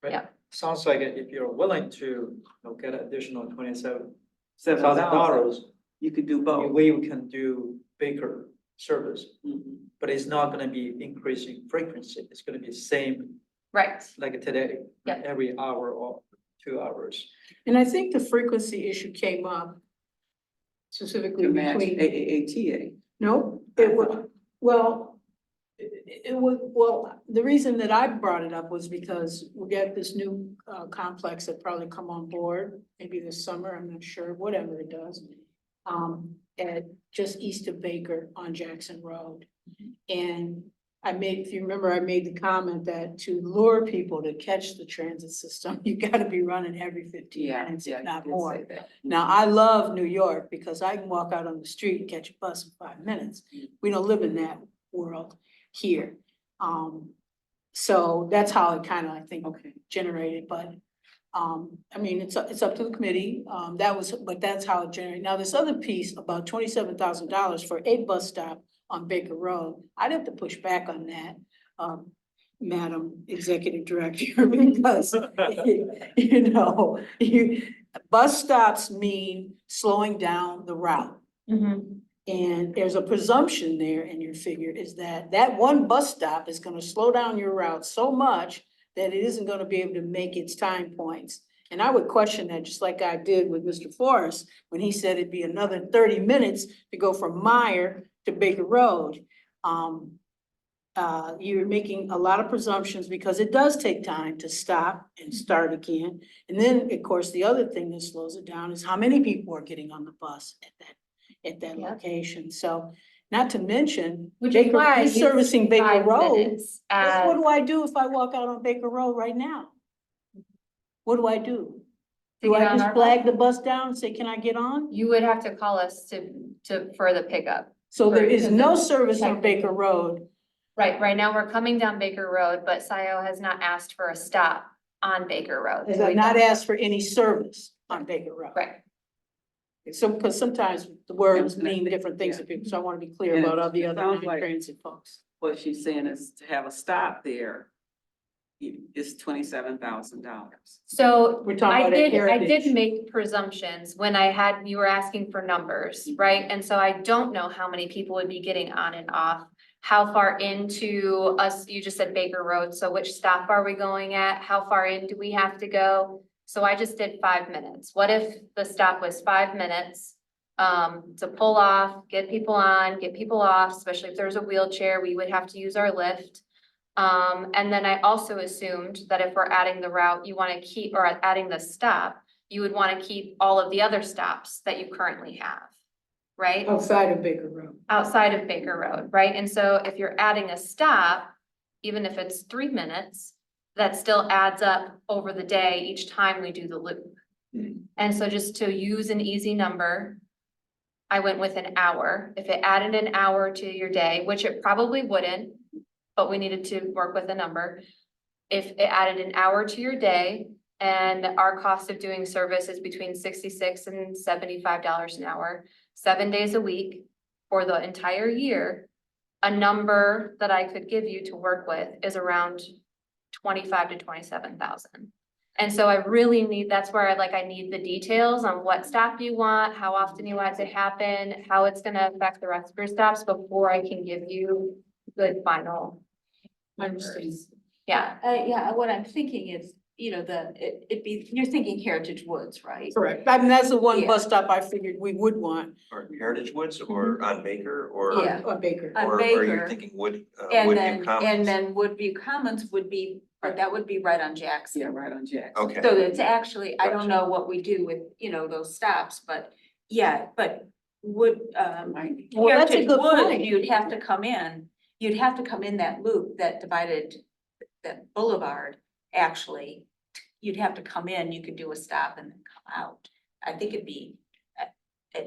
Right. Yeah. Sounds like if you're willing to, get additional $27,000, $7,000, you could do both. we can do Baker service. Mhm. but it's not gonna be increasing frequency. It's gonna be same Right, like today. Yeah. Every hour or 2 hours. And I think the frequency issue came up specifically To match between, AATA. no, it was, well, it was, well, the reason that I brought it up was because we got this new complex that probably come on board, maybe this summer, I'm not sure, whatever it does. At just east of Baker on Jackson Road. And I made, if you remember, I made the comment that to lure people to catch the transit system, you gotta be running every 15 minutes, if not more. Now, I love New York because I can walk out on the street and catch a bus in 5 minutes. We don't live in that world here. So that's how it kind of, I think, Okay. generated, but I mean, it's up to the committee. But that's how it generated. Now, this other piece, about $27,000 for a bus stop on Baker Road, I'd have to push back on that, Madam Executive Director, because bus stops mean slowing down the route. And there's a presumption there in your figure is that that one bus stop is gonna slow down your route so much that it isn't gonna be able to make its time points. And I would question that, just like I did with Mr. Forrest, when he said it'd be another 30 minutes to go from Meyer to Baker Road. You're making a lot of presumptions because it does take time to stop and start again. And then, of course, the other thing that slows it down is how many people are getting on the bus at that Yeah. location. So not to mention, which is Baker, why I he's use servicing Baker 5 Road. minutes What as, do I do if I walk out on Baker Road right now? What do I do? To Do get I on just our flag the bus down and say, can I get on? you would have to call us for the pickup. So there is Because no it's service on technically- Baker Road. Right now we're coming down Baker Road, but Scio has not asked for a stop on Baker Road. Has So we not don't- asked for any service on Baker Road. Right, So, because sometimes the words mean different things to people, so I want to be clear And about all the it other sounds like- non-transit folks. What she's saying is to have a stop there is $27,000. so We're talking I about at did Heritage. make presumptions when you were asking for numbers, right? And so I don't know how many people would be getting on and off. How far into us, you just said Baker Road, so which stop are we going at? How far in do we have to go? So I just did 5 minutes. What if the stop was 5 minutes? To pull off, get people on, get people off, especially if there's a wheelchair, we would have to use our lift. And then I also assumed that if we're adding the route, you want to keep, or adding the stop, you would want to keep all of the other stops that you currently have, right? Outside of Baker Road. Outside of Baker Road, right? And so if you're adding a stop, even if it's 3 minutes, that still adds up over the day each time we do the loop. And so just to use an easy number, I went with an hour. If it added an hour to your day, which it probably wouldn't, but we needed to work with a number. If it added an hour to your day and our cost of doing service is between $66 and $75 an hour, 7 days a week for the entire year, a number that I could give you to work with is around 25 to 27,000. And so I really need, that's where I need the details on what stop you want, how often you want it to happen, how it's gonna affect the rest of your stops before I can give you good final numbers. Yeah, Yeah, what I'm thinking is, you're thinking Heritage Woods, right? Correct. I mean, that's the one Yeah. bus stop I figured we would want Or Heritage Woods or on Baker or, Yeah. on Baker. On or are you Baker. thinking Woodview And Commons? then Woodview Commons would be, that would be right on Jackson. Yeah, right on Jackson. Okay. So it's actually, I don't Gotcha. know what we do with, those stops, but yeah, but would, Well, that's a Heritage good Woods, point. you'd have to come in that loop that divided that boulevard, actually. You'd have to come in, you could do a stop and then come out. I think it'd be,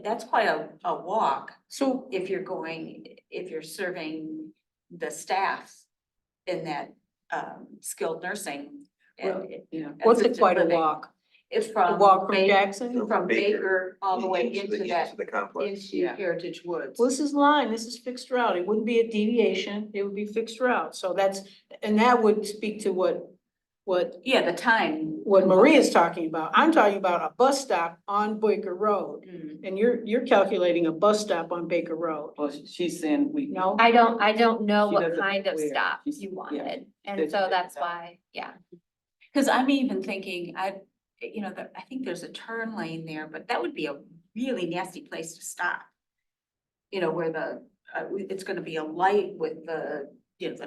that's quite a walk So if you're serving the staff in that skilled nursing. Well, yeah. what's it assisted quite a living. walk? It's A from walk from Baker, Jackson? from Baker all the way into Into the complex. into Yeah. Heritage Woods. Well, this is line, this is fixed route. It wouldn't be a deviation, it would be fixed route. So that would speak to what Yeah, the time. what Maria's talking about. I'm talking about a bus stop on Baker Road. Mm. And you're calculating a bus stop on Baker Road. Well, she's saying we. No? I don't know She what doesn't kind of where. stop She's- you yeah. wanted, She and said so she didn't that's know. why, yeah. Cause I'm even thinking, I think there's a turn lane there, but that would be a really nasty place to stop. Where it's gonna be a light with the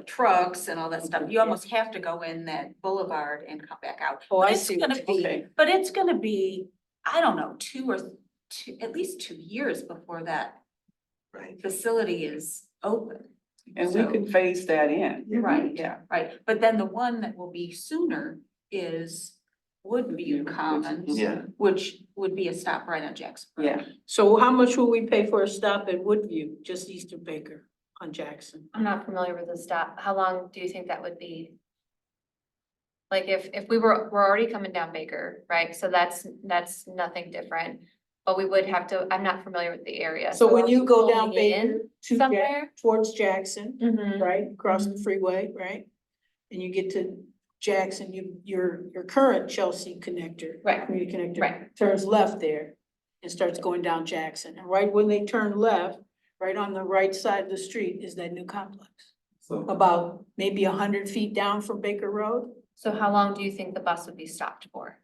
trucks and all that stuff. You almost have to go in that boulevard and come back out. Oh, But I it's see what gonna you're be- saying. But it's gonna be, I don't know, at least 2 years before that Right. facility is open. And we So- can phase that in. Right, Yeah. right, but then the one that will be sooner is Woodview Commons, Yeah. which would be a stop right on Jackson Road. Yeah, So how much will we pay for a stop at Woodview, just east of Baker on Jackson? I'm not familiar with the stop. How long do you think that would be? Like if we're already coming down Baker, right? So that's nothing different. But we would have to, I'm not familiar with the area. So when are you we go down pulling in Baker to somewhere? towards Jackson, Mhm. right, across the Mhm. freeway, right? And you get to Jackson, your current Chelsea connector. Right. Community connector. Right. Turns left there and starts going down Jackson. And right when they turn left, right on the right side of the street is that new complex. So About maybe 100 feet down from Baker Road. So how long do you think the bus would be stopped for?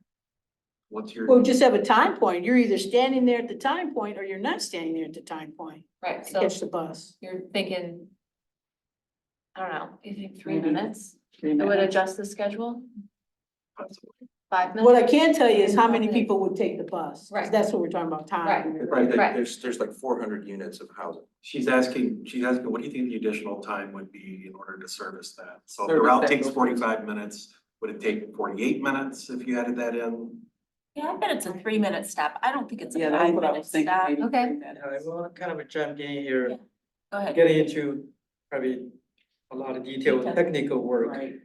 what's your? Well, just have a time point. You're either standing there at the time point or you're not standing there at the time point Right, to so catch the bus. you're thinking, I don't know, you think 3 Maybe minutes? 3 It would minutes. adjust the schedule? Possibly. 5 minutes? What I can tell you is how many people would take the bus. 'Cause Right. that's what we're talking about, time. Right, Right. There's like 400 units of housing. she's asking, what do you think the additional time would be in order to service that? So if the Service route that takes before. 45 minutes, would it take 48 minutes if you added that in? Yeah, I bet it's a 3-minute stop. I don't think it's a Yeah, that's what I 5-minute was thinking, stop. maybe Okay. 3 minutes. I want to kind of jump in here, Yeah. Go ahead. getting into probably a lot of detailed Detail. technical work. Right,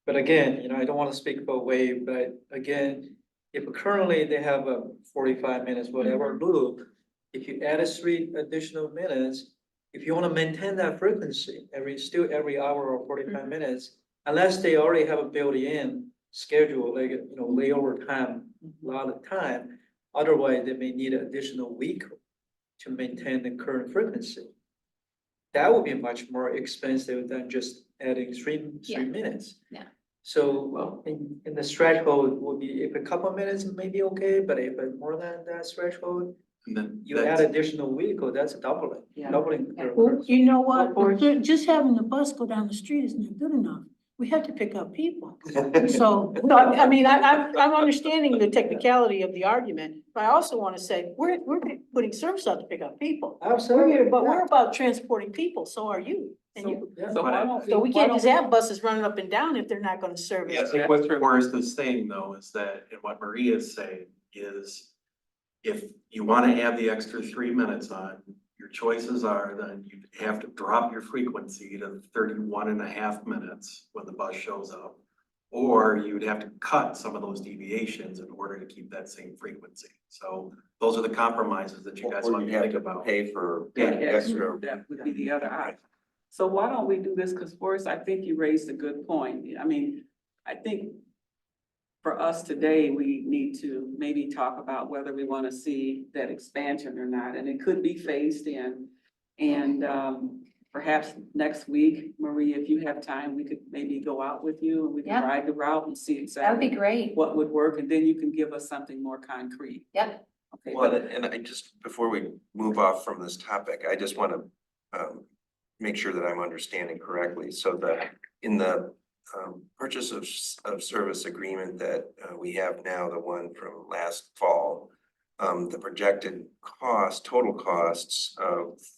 But again, I don't want to speak for Wave, but again, if currently they have a 45 minutes, whatever loop, if you add 3 additional minutes, if you want to maintain that frequency every hour or 45 minutes, unless they already have a built-in schedule, like, layover time, a lot of time, otherwise they may need an additional week to maintain the current frequency. That would be much more expensive than just adding three Yeah. minutes. Yeah. So in the threshold would be, if a couple minutes may be okay, but if it's more than that threshold, And then you add additional vehicle, that's doubling, Yeah. doubling. Yeah. Well, you know what? Or- Just having the bus go down the street is not good enough. We have to pick up people. So, no, I mean, I'm understanding the technicality of the argument, but I also want to say, we're putting service out to pick up people. We're Absolutely. here, but we're about transporting people, so are you, and you. Yeah. so why don't So we why can't don't just have buses running up and down if they're not gonna service. I think what Forrest is saying though, is that, and what Maria is saying is, if you wanna add the extra 3 minutes on, your choices are then you have to drop your frequency to 31.5 minutes when the bus shows up. Or you'd have to cut some of those deviations in order to keep that same frequency. So those are the compromises that you guys Or want you to have think to about. pay for Yeah. extra. That would be the other option. So why don't we do this? Because Forrest, I think you raised a good point. I mean, I think for us today, we need to maybe talk about whether we want to see that expansion or not, and it could be phased in. And perhaps next week, Maria, if you have time, we could maybe go out with you and we can Yeah. ride the route and see That would exactly be great. what would work, and then you can give us something more concrete. Yep. Okay, Well, but and I just, before we move off from this topic, I just want to make sure that I'm understanding correctly. So that in the purchase of service agreement that we have now, the one from last fall, the projected total costs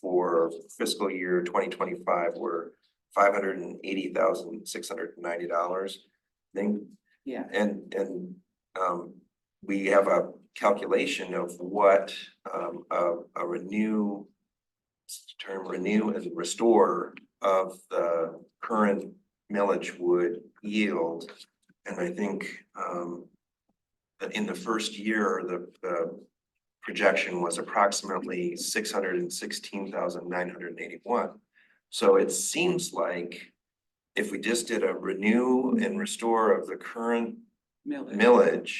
for fiscal year 2025 were $580,690. I think, yeah, and we have a calculation of what a renew and restore of the current millage would yield. And I think that in the first year, the projection was approximately 616,981. So it seems like if we just did a renew and restore of the current Millage. millage,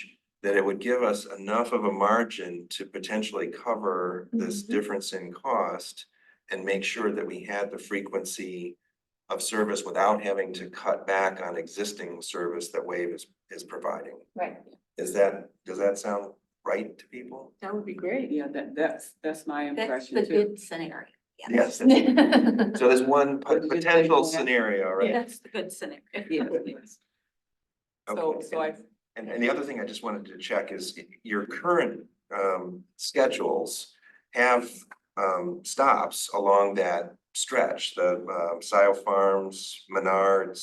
that it would give us enough of a margin to potentially cover this Mm-hmm. difference in cost and make sure that we had the frequency of service without having to cut back on existing service that Wave is providing. Right. Does that sound right to people? That would be great. Yeah, that's my That's impression the too. good scenario. Yeah. Yes. So there's one But you just potential say more. scenario, right? That's the good scenario. Yes, yes. So, Okay. so I, And the other thing I just wanted to check is your current schedules have stops along that stretch, the Scio Farms, Menards.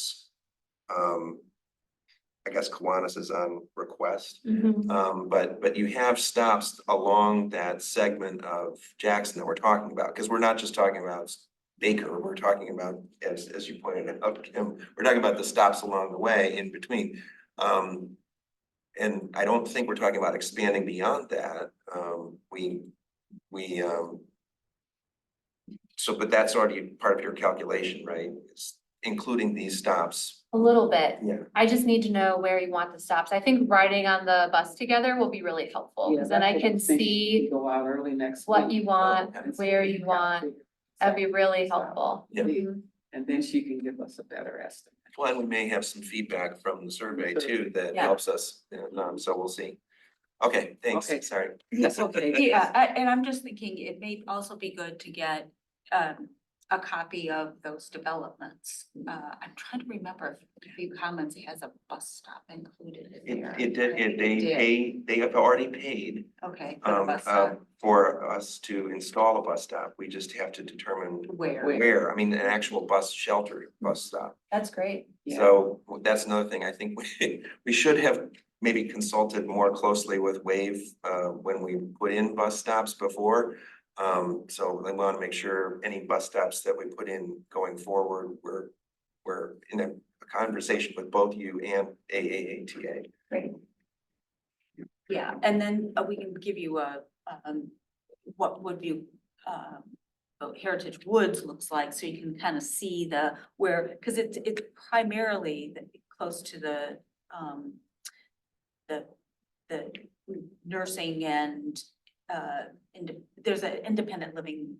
I guess Kiwanis is on request. But you have stops along that segment of Jackson that we're talking about, because we're not just talking about Baker, we're talking about, as you pointed out, Kim, we're talking about the stops along the way in between. And I don't think we're talking about expanding beyond that. But that's already part of your calculation, right? It's including these stops. A little bit. Yeah. I just need to know where you want the stops. I think riding on the bus together will be really helpful, yeah, because then that's I what can I'm thinking. see Go out early next what week. you want, Okay. where you want. That'd be really helpful. Yeah. Mhm. And then she can give us a better estimate. Well, and we may have some feedback from the survey too that Yeah. helps us, so we'll see. Okay, thanks, Okay. sorry. That's okay. Yeah, and I'm just thinking it may also be good to get a copy of those developments. I'm trying to remember if a few comments has a bus stop included in there. It did, did. they have already paid Okay, for a bus stop. for us to install a bus stop. We just have to determine Where? where, I mean, an actual bus shelter, bus stop. That's great. Yeah. So that's another thing. I think we should have maybe consulted more closely with Wave when we put in bus stops before. So I want to make sure any bus stops that we put in going forward, we're in a conversation with both you and AAATA. Great. Yeah, and then we can give you what would be, what Heritage Woods looks like, so you can kind of see where, because it's primarily close to the nursing and, there's an independent living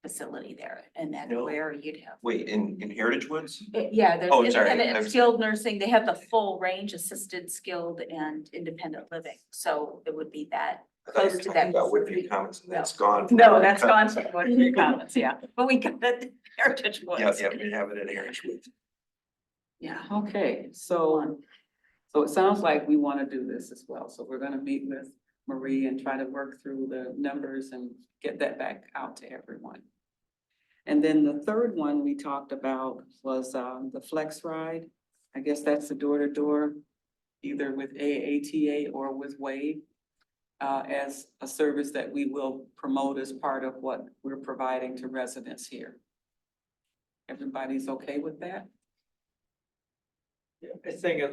facility there, and that's No. where you'd have. Wait, in Heritage Woods? Yeah, there's Oh, sorry, independent I and was- skilled nursing, they have the full range, assisted, skilled, and independent living, so it would be that. I thought you were Close to talking that about Woodview facility. Commons and that's No. gone. No, that's gone from one of your comments, yeah, but we got that Heritage Woods. Yeah, we have it in Heritage Woods. Yeah. Okay, so it sounds like we want to do this as well. So we're gonna meet with Marie and try to work through the numbers and get that back out to everyone. And then the third one we talked about was the flex ride. I guess that's the door to door, either with AATA or with Wave. As a service that we will promote as part of what we're providing to residents here. Everybody's okay with that? Yeah, I think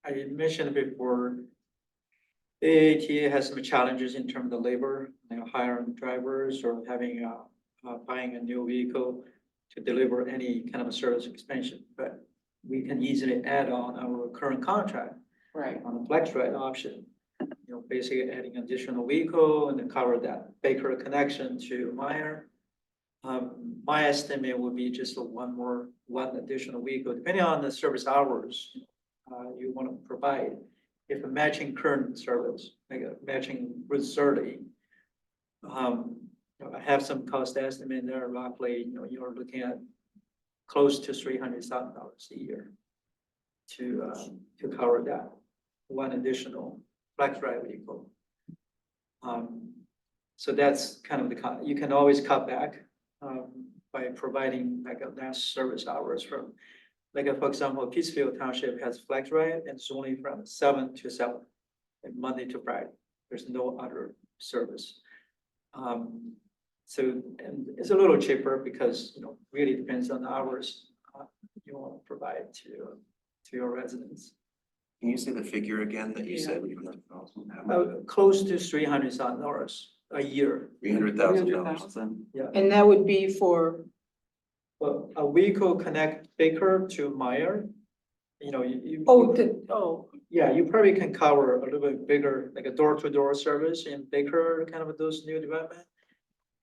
I mentioned before, AAT has some challenges in terms of labor, hiring drivers or having, buying a new vehicle to deliver any kind of a service expansion, but we can easily add on our current contract Right. on the flex ride option. Basically adding additional vehicle and then cover that Baker connection to Meyer. My estimate would be just one additional vehicle, depending on the service hours you want to provide. If a matching current service, like a matching Route 30, I have some cost estimate there roughly, you're looking at close to $300,000 a year to cover that one additional flex ride vehicle. So that's kind of you can always cut back by providing like a less service hours from, like for example, Peacefield Township has flex ride and it's only from 7 to 7, like Monday to Friday. There's no other service. So, and it's a little cheaper because, really depends on the hours you want to provide to your residents. Can you say the figure again that you said? Close to $300,000 a year. $300,000. $300,000? Yeah. And that would be for Well, a vehicle connect Baker to Meyer, you know, yeah, you probably can cover a little bit bigger, like a door-to-door service in Baker, kind of those new development.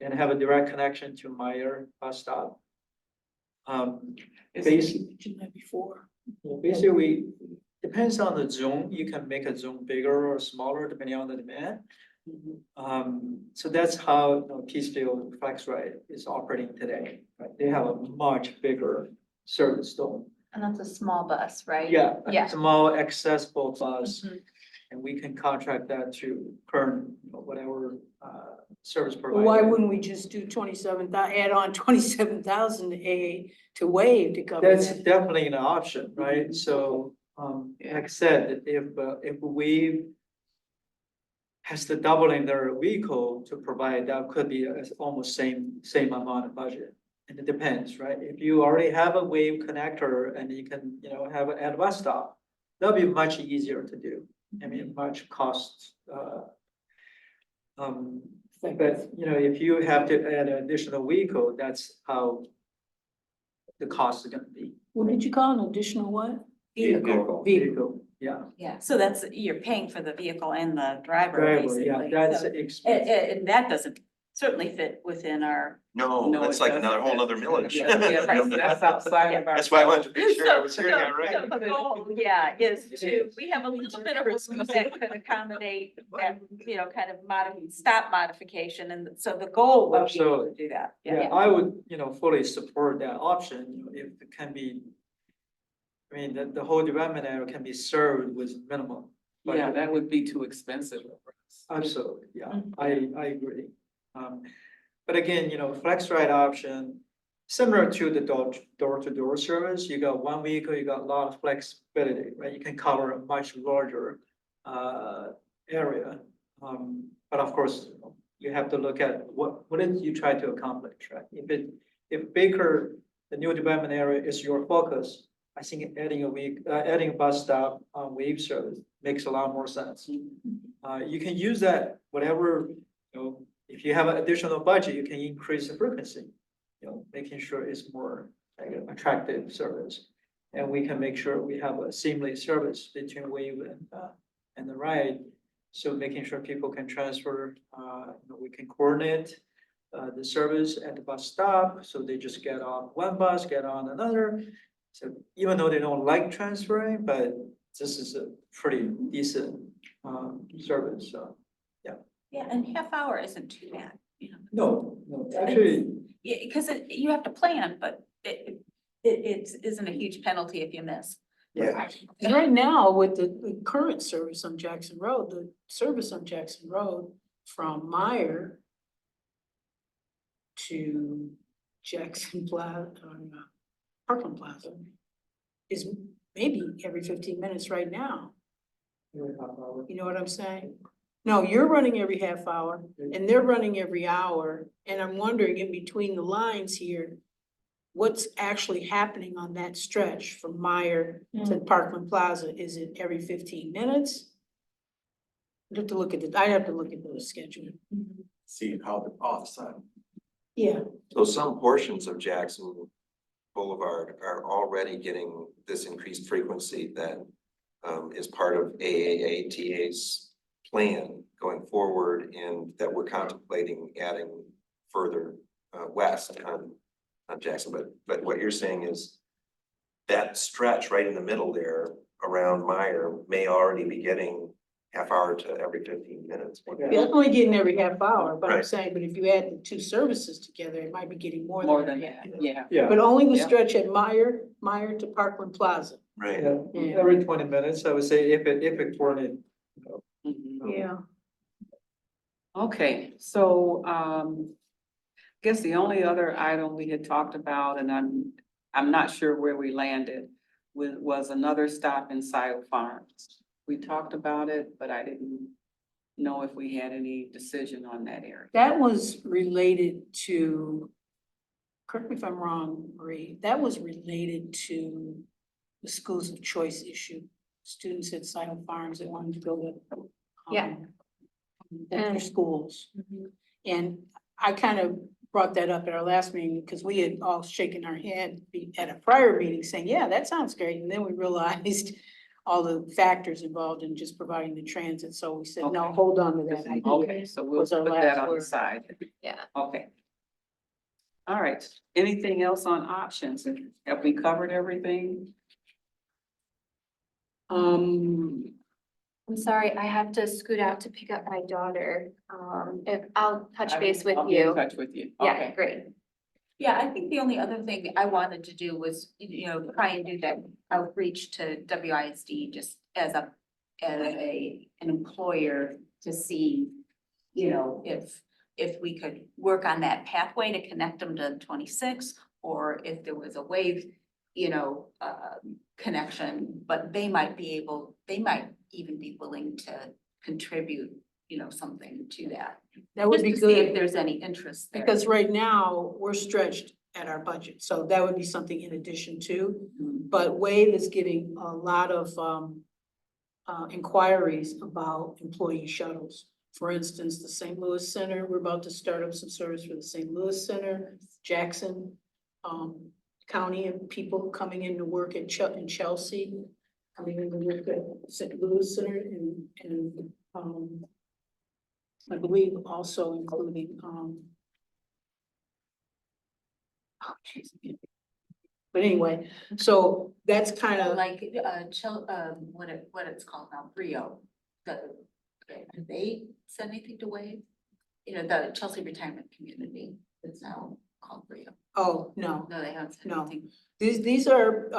And have a direct connection to Meyer bus stop. Mentioned that before. Basically, depends on the zone, you can make a zone bigger or smaller depending on the demand. So that's how, you know, Peaceville Flex Ride is operating today, right? They have a much bigger service zone. And that's a small bus, right? Yeah, Yeah. a small accessible bus, Mhm. and we can contract that to current, you know, whatever, service Well, provider. why wouldn't we just do 27,000, add on 27,000 to waive to cover That's that? definitely an option, right? So, like I said, if we has to double in their vehicle to provide, that could be almost same amount of budget. And it depends, right? If you already have a wave connector and you can, you know, have it at a bus stop, that'll be much easier to do. I mean, much cost, but, you know, if you have to add an additional vehicle, that's how the cost is gonna be. What did you call an additional what? Vehicle, yeah. Yeah, so that's, you're paying for the vehicle and the driver, Driver, yeah, basically. that's So- expensive. And that doesn't certainly fit within our. No, No, that's it like doesn't. another whole nother millage. Yeah, that's outside of our. That's why I wanted to make sure I was So- hearing that so right. the goal, yeah, is to, we have a little bit of room that could accommodate that, you know, kind of stop modification, and so the goal would be able to do that, Yeah, I would, you know, fully support that option, you know, if it can be. I mean, the whole development area can be served with minimum. Yeah, that would be too expensive for us. Absolutely, yeah, Mm-hmm. I agree. But again, you know, flex ride option, similar to the door-to-door service, you got one vehicle, you got a lot of flexibility, right? You can cover a much larger area. But of course, you have to look at what did you try to accomplish, right? If Baker, the new development area is your focus, I think adding a bus stop on wave service makes a lot more sense. You can use that, whatever, you know, if you have an additional budget, you can increase the frequency. You know, making sure it's more like an attractive service. And we can make sure we have a seamless service between wave and the ride. So making sure people can transfer, you know, we can coordinate the service at the bus stop, so they just get on one bus, get on another. So even though they don't like transferring, but this is a pretty decent service, so. Yeah, and half hour isn't too bad, you know. No, actually, Yeah, because you have to plan, but it isn't a huge penalty if you miss. Yeah, And right now, with the current service on Jackson Road, the service on Jackson Road from Meyer to Jackson Plaza, Parkland Plaza is maybe every 15 minutes right now. You know what I'm saying? No, you're running every half hour and they're running every hour. And I'm wondering in between the lines here, what's actually happening on that stretch from Meyer to Parkland Plaza? Is it every 15 minutes? I'd have to look at the schedule. See how the offside. Yeah, so some portions of Jackson Boulevard are already getting this increased frequency that is part of AAATA's plan going forward, and that we're contemplating adding further west on Jackson, but what you're saying is that stretch right in the middle there around Meyer may already be getting half hour to every 15 minutes. definitely getting every half hour, but I'm Right. saying, but if you add the two services together, it might be getting more More than than that. that, yeah. yeah, But only the Yeah. stretch at Meyer to Parkland Plaza. Right, yeah, every 20 minutes, I would say if it coordinated. Mhm. Yeah. Okay, so, guess the only other item we had talked about, and I'm not sure where we landed, was another stop in Scio Farms. We talked about it, but I didn't know if we had any decision on that area. That was related to, correct me if I'm wrong, Marie, that was related to the schools of choice issue. Students at Scio Farms that wanted to go to. Yeah. Their schools. And I kind of brought that up at our last meeting, because we had all shaken our head at a prior meeting saying, yeah, that sounds great, and then we realized all the factors involved in just providing the transit, so we said, no, Okay. hold on to that idea. Okay, so we'll Was our put that last on the word. side. Yeah. Okay. All right, anything else on options? Have we covered everything? I'm sorry, I have to scoot out to pick up my daughter. If I'll touch base with I'll be in you. touch with you. Yeah, Okay. great. Yeah, I think the only other thing I wanted to do was, try and do that outreach to WISD just as an employer to see, if we could work on that pathway to connect them to 26, or if there was a wave, connection, but they might even be willing to contribute, something to that. That would Just be to see if good, there's any interest there. because right now, we're stretched at our budget, so that would be something in addition to. But Wave is getting a lot of inquiries about employee shuttles. For instance, the St. Louis Center, we're about to start up some service for the St. Louis Center, Jackson County, and people coming in to work in Chelsea, coming in to work at St. Louis Center, and I believe also including oh, jeez. But anyway, so that's kind of, Like, what it's called now, Brio, have they said anything to Wave? The Chelsea Retirement Community is now called Brio. oh, no. No, they haven't said No. anything. These are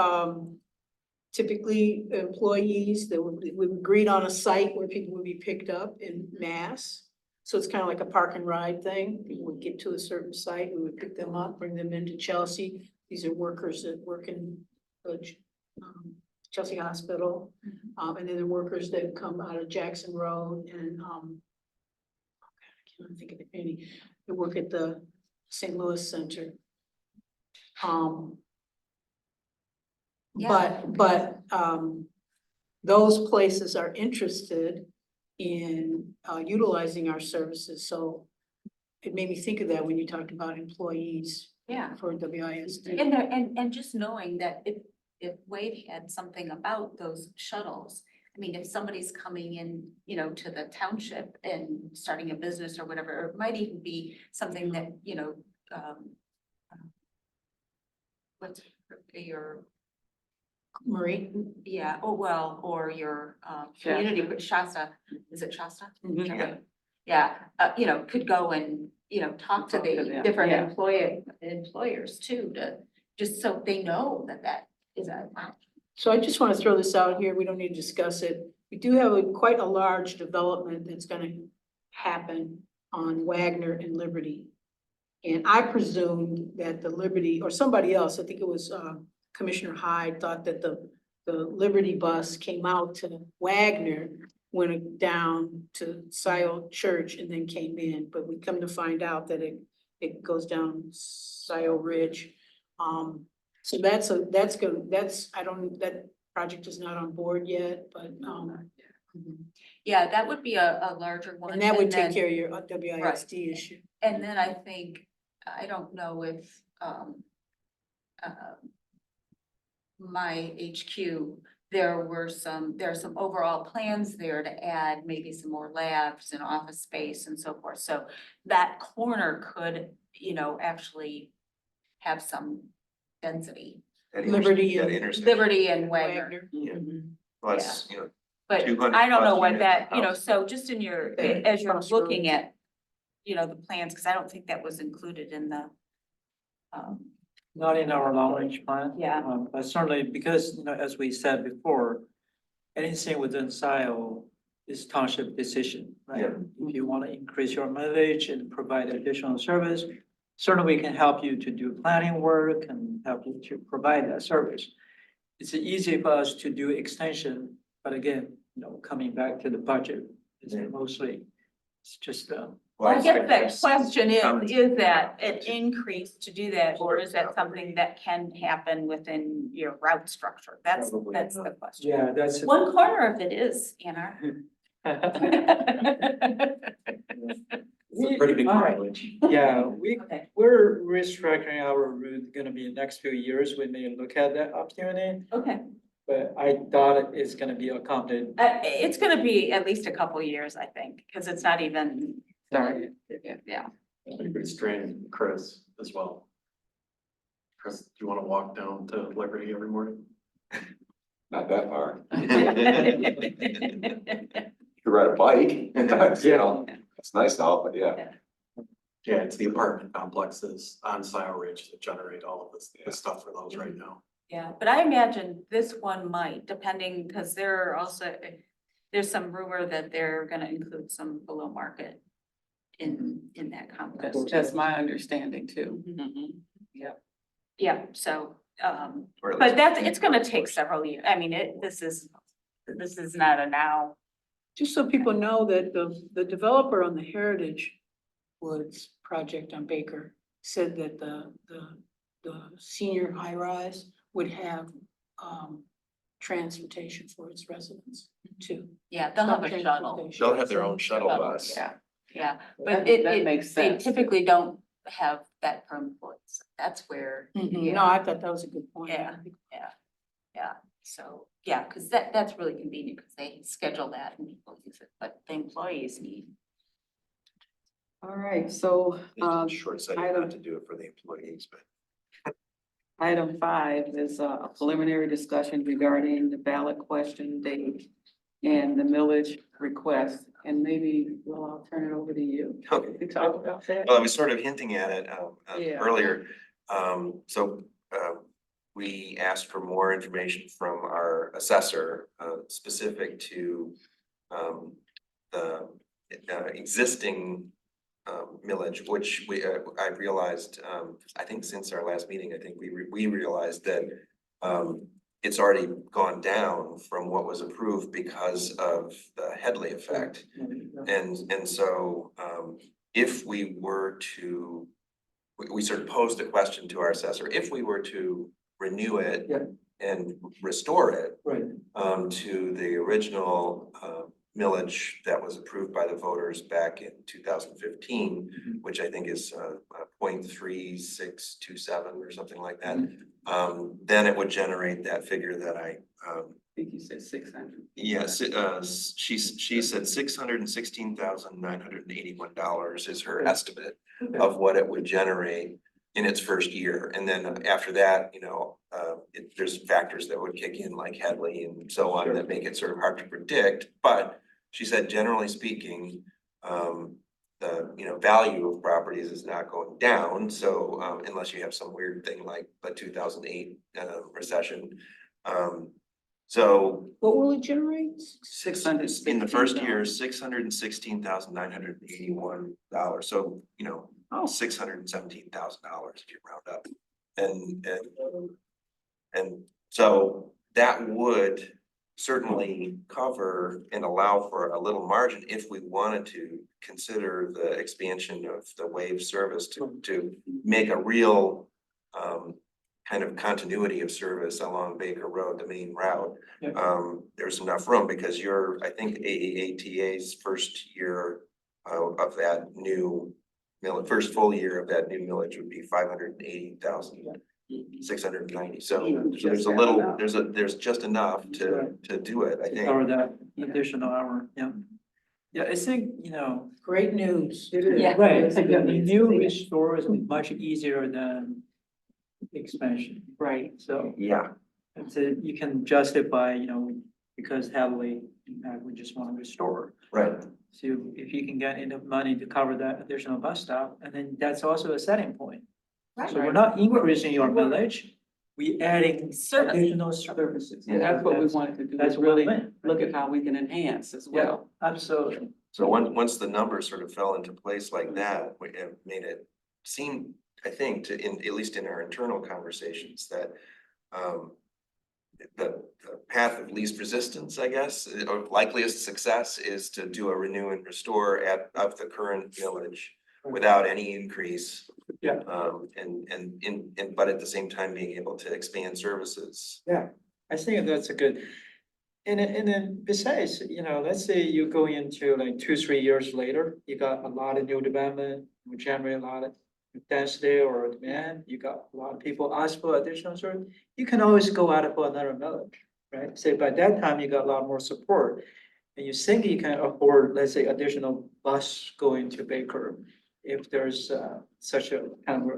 typically employees that we agreed on a site where people would be picked up in mass. So it's kind of like a park and ride thing. People would get to a certain site, we would pick them up, bring them into Chelsea. These are workers that work in the Chelsea Hospital. And then the workers that come out of Jackson Road and I can't think of any, they work at the St. Louis Center. Yeah. But those places are interested in utilizing our services, so it made me think of that when you talked about employees Yeah, for WISD. and just knowing that if Wave had something about those shuttles, I mean, if somebody's coming in, to the township and starting a business or whatever, or it might even be something that, what's your, Marie? yeah, or your, community, but Shasta, is it Shasta? Mhm. Yeah. Yeah, could go and, talk to Talk to the them, different yeah. employers too, just so they know that is a. So I just want to throw this out here, we don't need to discuss it. We do have quite a large development that's gonna happen on Wagner and Liberty. And I presumed that the Liberty, or somebody else, I think it was Commissioner Hyde, thought that the Liberty bus came out to Wagner, went down to Scio Church and then came in, but we come to find out that it goes down Scio Ridge. So that project is not on board yet, but Yeah, that would be a larger one. and that would take then- care of your WISD issue. And then I think, I don't know if, my HQ, there are some overall plans there to add maybe some more labs and office space and so forth. So that corner could, actually have some density. Liberty and- Liberty and Wagner. Yeah. Mhm. Plus, But 200 I don't know plus what units that, per house. so just in your, Yeah, as you're crossroads. looking at, the plans, because I don't think that was included in the. Not in our long range plan. Yeah. But certainly because, as we said before, anything within Scio is township decision, right? Yeah. If you want to increase your mileage and provide additional service, certainly we can help you to do planning work and help you to provide that service. It's easy for us to do extension, but again, coming back to the budget, it's Yeah. mostly, it's just, Well, I guess that question Comments. is that an increase to do that, or is that something that can happen within your route structure? That's Probably. the question. yeah, that's. One corner of it is, Anna. It's a pretty big All right. mileage. Yeah, Okay. we're restructuring our route, gonna be in the next few years, we may look at that opportunity, Okay, but I thought it's gonna be accommodated. it's gonna be at least a couple years, I think, because it's not even, Sorry. yeah. It's draining Chris as well. Chris, do you want to walk down to Liberty every morning? Not that far. You ride a bike, you know, it's nice out, but yeah. Yeah, it's the apartment complexes on Scio Ridge that generate all of this stuff for those right now. Yeah, but I imagine this one might, depending, because there are also, there's some rumor that they're gonna include some below market in that complex. That's my understanding too. Mhm. Mhm. Yep. Yeah, so, Or at but least- that's, it's gonna take several years. I mean, this is not a now. Just so people know that the developer on the Heritage Woods project on Baker said that the senior high rise would have, transportation for its residents too. Yeah, they'll have a Some shuttle. transportation. They'll have their own shuttle bus. Yeah. Yeah, That- but it, that makes they sense, too. typically don't have that for employees. That's where, Mhm. No, I thought that was a good point. Yeah. so, yeah, because that's really convenient because they schedule that and people use it, but the employees need. All right, so, It's short-sighted item- not to do it for the employees, but. item 5 is a preliminary discussion regarding the ballot question date and the millage request, and maybe, well, I'll turn it over to you. Okay. To talk about that. Well, I was sort of hinting at it Yeah. earlier. We asked for more information from our assessor specific to the existing millage, which I realized, I think since our last meeting, I think we realized that it's already gone down from what was approved because of the Headley effect. And so, if we were to, we sort of posed a question to our assessor, if we were to renew it Yeah. and restore it, Right. to the original, millage that was approved by the voters back in 2015, Mhm. which I think is, 0.3627 or something like that. Then it would generate that figure that I, I think you said 600. yes, she said $616,981 is her Okay. estimate of what it would generate in its first year. And then after that, there's factors that would kick in like Headley and so on that make it sort of hard to predict. But she said, generally speaking, the value of properties is not going down. So unless you have some weird thing like the 2008 recession. So What will it generate? in the first year, $616,981. So, $617,000 if you round up. And so that would certainly cover and allow for a little margin if we wanted to consider the expansion of the wave service to make a real kind of continuity of service along Baker Road, the main route. Yeah. There's enough room because I think AAATA's first year of that new first full year of that new millage would be 580,690. So there's a little, there's just enough to do it, I think. Cover that additional hour, yeah. Yeah, I think, Great news. Yeah. right, the new restore is much easier than expansion. Right. So Yeah, you can justify, because Hadley, we just want to restore. right. So if you can get enough money to cover that additional bus stop, and then that's also a setting point. So we're not increasing your millage, we adding Service. additional services. Yeah, that's what we wanted to do, That's is really win-win. look at how we can enhance as Yeah, well. absolutely. So once the numbers sort of fell into place like that, it made it seem, I think, at least in our internal conversations, that the path of least resistance, I guess, or likeliest success is to do a renew and restore of the current village without any increase. Yeah. But at the same time being able to expand services. I think that's a good, And then besides, let's say you go into like 2, 3 years later, you got a lot of new development, you generate a lot of density or demand, you got a lot of people ask for additional service, you can always go out for another millage, right? Say by that time, you got a lot more support. And you think you can afford, let's say, additional bus going to Baker if there's such a kind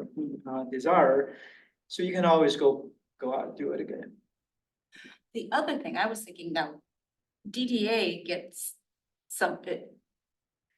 of desire. So you can always go out and do it again. The other thing I was thinking now, DDA gets it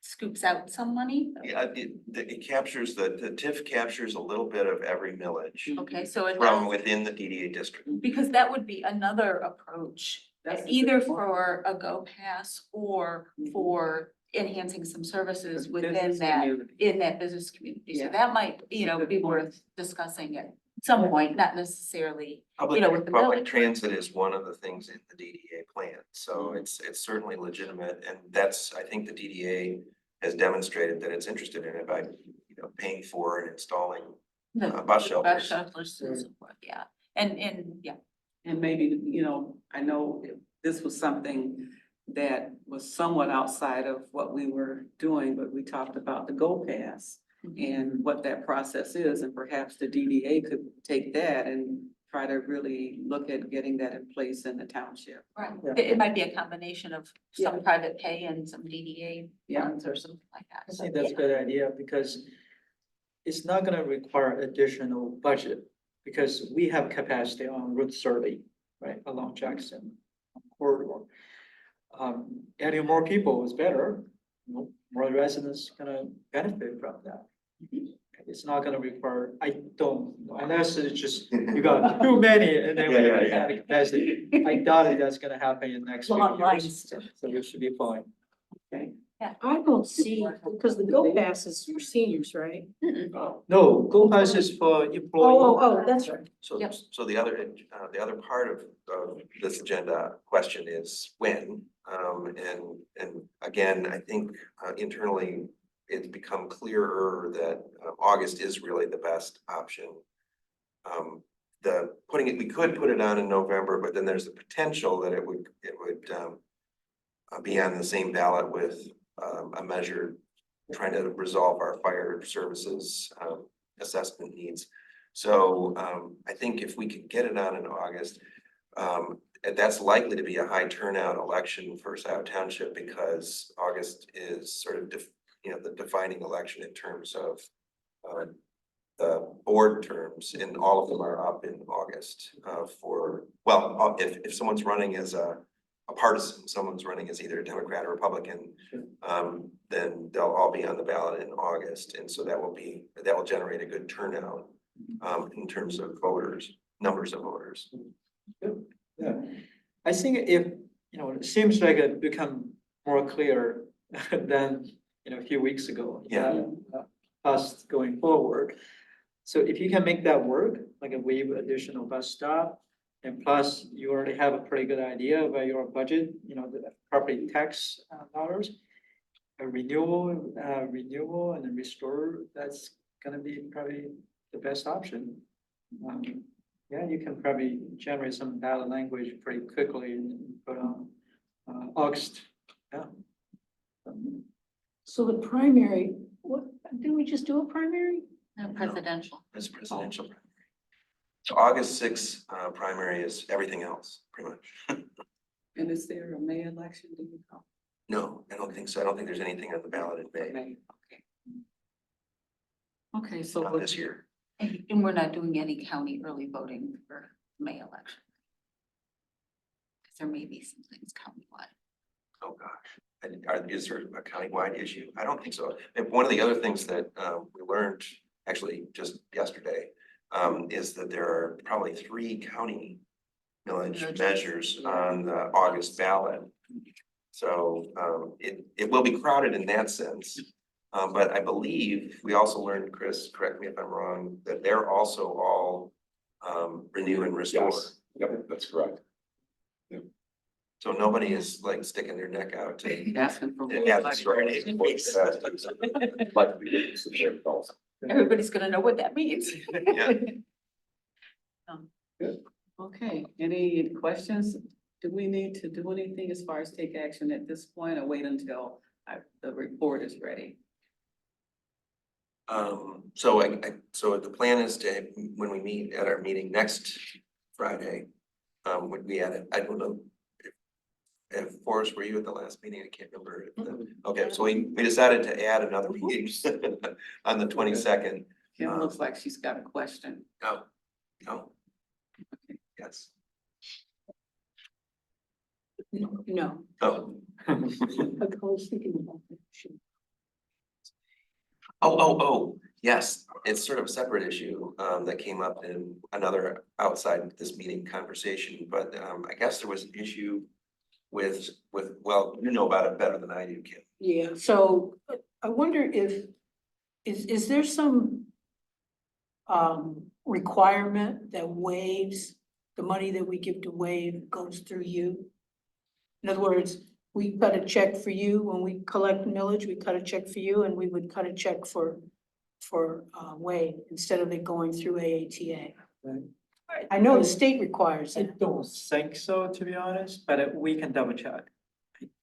scoops out some money. Yeah, it captures, the TIF captures a little bit of every millage Okay, so it from does, within the DDA district. because that would be another approach, That's a either good point. for a Go Pass or for enhancing some services within Business that, community. in that business community. So Yeah. that might, Good be point. worth discussing at some point, not necessarily, Public, with the public millage. transit is one of the things in the DDA plan, so it's certainly legitimate, and that's, I think the DDA has demonstrated that it's interested in it by, paying for and installing The bus bus shelters. shelters and so forth, yeah. And, yeah, And maybe, I know this was something that was somewhat outside of what we were doing, but we talked about the Go Pass and what that process is, and perhaps the DDA could take that and try to really look at getting that in place in the township. right. Yeah. It might be a combination of some Yeah. private pay and some DDA Yeah. funds or something like that. I So, think that's a yeah. good idea because it's not gonna require additional budget because we have capacity on Route 30, right, along Jackson corridor. Adding more people is better, more residents gonna benefit from that. It's not gonna require, I don't, unless it's just, you got too many and then we Yeah, have yeah, the capacity. I doubt it that's gonna happen in the next few Long lines years, still. so we should be fine. I don't see, because the Go Pass is for seniors, right? No, Go Pass is for employees. That's right. So, Yep. so the other part of this agenda question is when, and again, I think internally, it's become clearer that August is really the best option. We could put it on in November, but then there's the potential that it would be on the same ballot with a measure trying to resolve our fire services assessment needs. So I think if we could get it on in August, and that's likely to be a high turnout election for Scio Township because August is sort of the defining election in terms of the board terms, and all of them are up in August if someone's running as a partisan, someone's running as either a Democrat or Republican, then they'll all be on the ballot in August, and so that will generate a good turnout in terms of numbers of voters. Yeah, I think if, it seems like it become more clear than, a few weeks ago. Yeah. Us going forward. So if you can make that work, like a waive additional bus stop, and plus you already have a pretty good idea about your budget, the property tax dollars. A renewal and then restore, that's gonna be probably the best option. Yeah, you can probably generate some ballot language pretty quickly and put on August, yeah. So the primary, what, didn't we just do a primary? No, presidential. It's presidential. So August 6th primary is everything else, pretty much. And is there a May election, do you know? No, I don't think so. I don't think there's anything on the ballot in May, May, okay. Okay, so not what- this year. And we're not doing any county early voting for May election. Because there may be some things countywide. Oh, gosh. And is there a countywide issue? I don't think so. And one of the other things that we learned actually just yesterday is that there are probably 3 county millage measures on the August ballot. So it will be crowded in that sense. But I believe we also learned, Chris, correct me if I'm wrong, that they're also all renew and restore. Yes, yep, that's correct. So nobody is like sticking their neck out to. asking for. Yeah, that's right. Like we did some share calls. Everybody's gonna know what that means. Yeah. Okay, any questions? do we need to do anything as far as take action at this point or wait until the report is ready? So the plan is to, when we meet at our meeting next Friday, would we add it, I don't know. If Forrest, were you at the last meeting? I can't remember. Okay, so we decided to add another meeting on the 22nd. Kim looks like she's got a question. No, no. Yes. No. Oh, I was thinking about that. oh, yes, it's sort of a separate issue, that came up in another outside this meeting conversation, but, I guess there was an issue with, well, you know about it better than I do, Kim. Yeah, so I wonder if, is there some requirement that waives, the money that we give to waive goes through you? In other words, we cut a check for you when we collect millage, we cut a check for you and we would cut a check for waive instead of it going through AATA. Right. I know the state requires I that. don't think so, to be honest, but we can double check.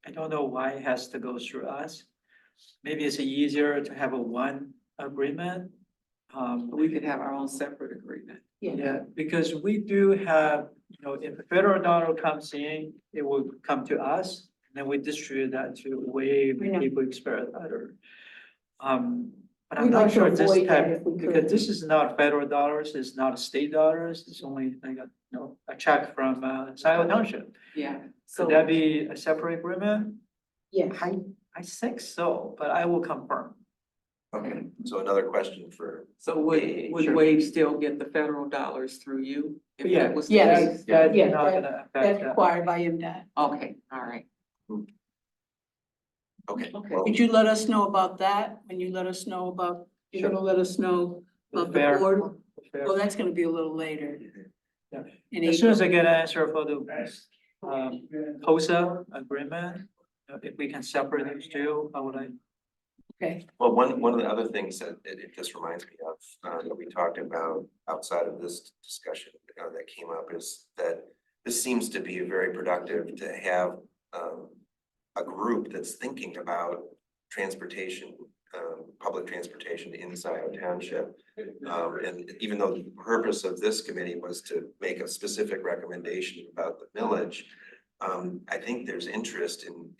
I don't know why it has to go through us. Maybe it's easier to have a one agreement. We could have our own separate agreement. Yeah, because we do have, if a federal dollar comes in, it will come to us, and then we distribute that to waive I know. people experience other. But I'm We'd not like to sure this avoid that type, if we could. because this is not federal dollars, it's not state dollars, it's only like a check from Scio Township. Yeah, Could so that be a separate agreement? Yeah. I think so, but I will confirm. Okay, so another question for, so would Sure. Wave still get the federal dollars through you? If Yeah. that was the Yes. case? That's Yeah, not that- gonna affect That's that. required by MDOT. Okay, all right. okay. Okay. well, Did you let us know about that? When you let us know about, you're gonna let us know about the Fair. board? Fair. Well, that's gonna be a little later. Yeah. In As soon as I April. get an answer for the wholesale agreement, if we can separate those two, how would I? Okay, Well, one of the other things that it just reminds me of, that we talked about outside of this discussion, that came up is that this seems to be very productive to have, a group that's thinking about transportation, public transportation in Scio Township. And even though the purpose of this committee was to make a specific recommendation about the millage, I think there's interest in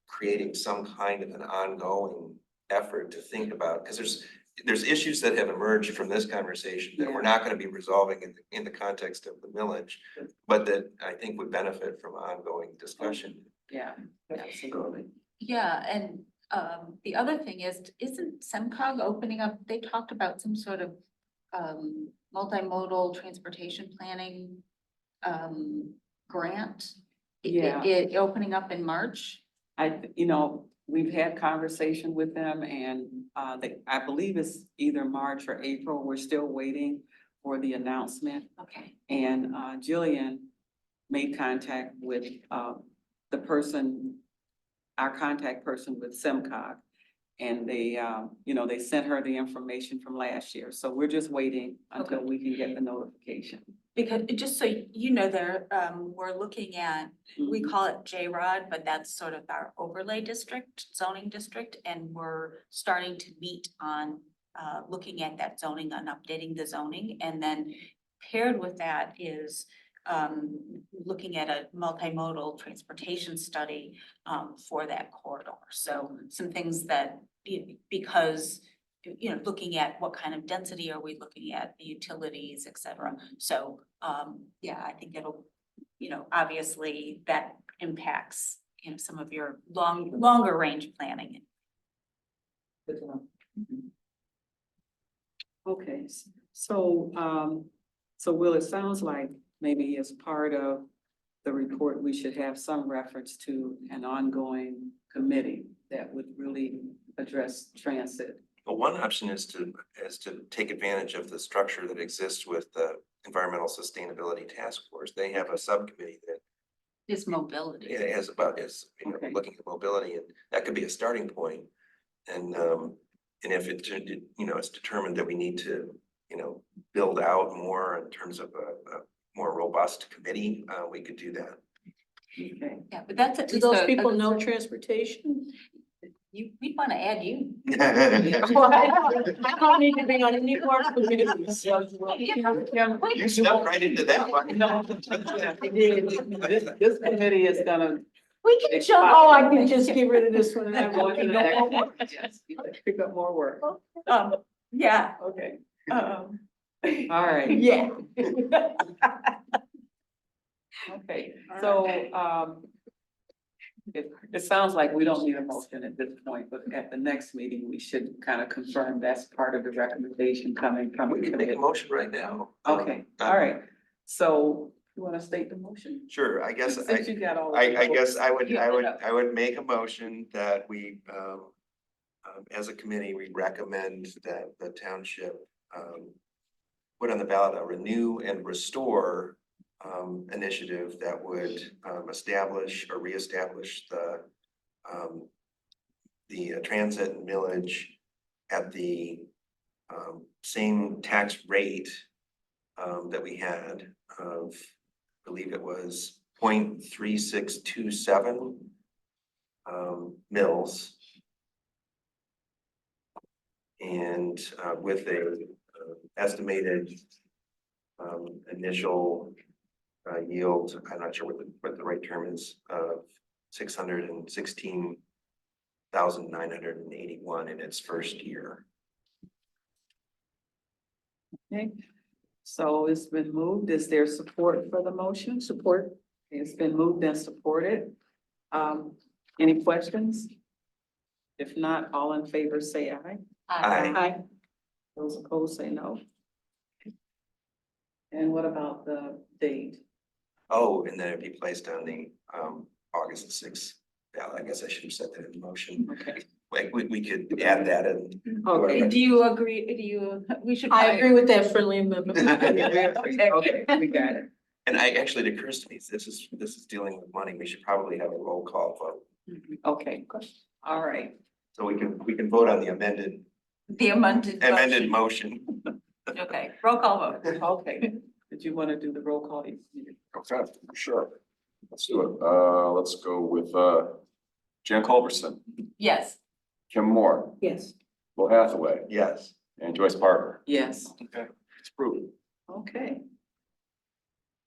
creating some kind of an ongoing effort to think about, because there's issues that have emerged from this conversation that we're not gonna be resolving in the context of the millage, but that I think would benefit from ongoing discussion. Yeah, absolutely. Yeah, and the other thing is, isn't SEMCOG opening up, they talked about some sort of multimodal transportation planning grant? Yeah. It opening up in March? We've had conversation with them and I believe it's either March or April. We're still waiting for the announcement. Okay. And Jillian made contact with the person, our contact person with SEMCOG. And they sent her the information from last year. So we're just waiting until we can get the notification. Because just so you know, we're looking at, we call it J-Rod, but that's sort of our overlay district, zoning district, and we're starting to meet on looking at that zoning and updating the zoning, and then paired with that is looking at a multimodal transportation study for that corridor. So some things that, because looking at what kind of density are we looking at, the utilities, et cetera. So, yeah, I think it'll, obviously that impacts, some of your longer range planning. Good to know. Okay, so Will, it sounds like maybe as part of the report, we should have some reference to an ongoing committee that would really address transit. Well, one option is to take advantage of the structure that exists with the Environmental Sustainability Task Force. They have a subcommittee that Is mobility. is Okay. looking at mobility, and that could be a starting point. And if it's determined that we need to, build out more in terms of a more robust committee, we could do that. Okay. Yeah, but that's at Do least those a people good know start. transportation? We'd wanna add you. Well, I don't need to be on any more committees. You stepped right into that one. No, this committee is gonna. We can jump, oh, I can just get rid of this one and I'm going to the next one. Yes, pick up more work. Yeah, Okay, um, all right. Yeah. Okay, so, it sounds like we don't need a motion at this point, but at the next meeting, we should kind of confirm that's part of the recommendation coming from. We can make a motion right now. Okay, all right, so you want to state the motion? Sure, I guess Since you got all. I guess I Yeah, would make a motion that we, as a committee, we recommend that the township, put on the ballot a renew and restore, initiative that would, establish or reestablish the transit millage at the, same tax rate, that we had of, I believe it was 0.3627 mils. And with a estimated initial yield, I'm not sure what the right term is, of 616,981 in its first year. Okay, so it's been moved. Is there support for the motion? Support. It's been moved and supported. Any questions? If not, all in favor say aye. Aye. Aye. Those opposed say no. And what about the date? Oh, and then it'd be placed on the August 6th ballot. I guess I should have said that in motion. Okay. Like, we could add that in. Okay. do you agree, we should. I agree with that friendly amendment. Okay, we got it. And it occurs to me, this is dealing with money. We should probably have a roll call vote. Okay, all right. So we can vote on the amended motion. motion. Okay, roll call vote. Okay, did you want to do the roll call? Okay, sure. Let's do it. Let's go with, Jan Culberson, Yes. Kim Moore, Yes. Will Hathaway, Yes. and Joyce Parker. Yes. Okay, it's approved. Okay.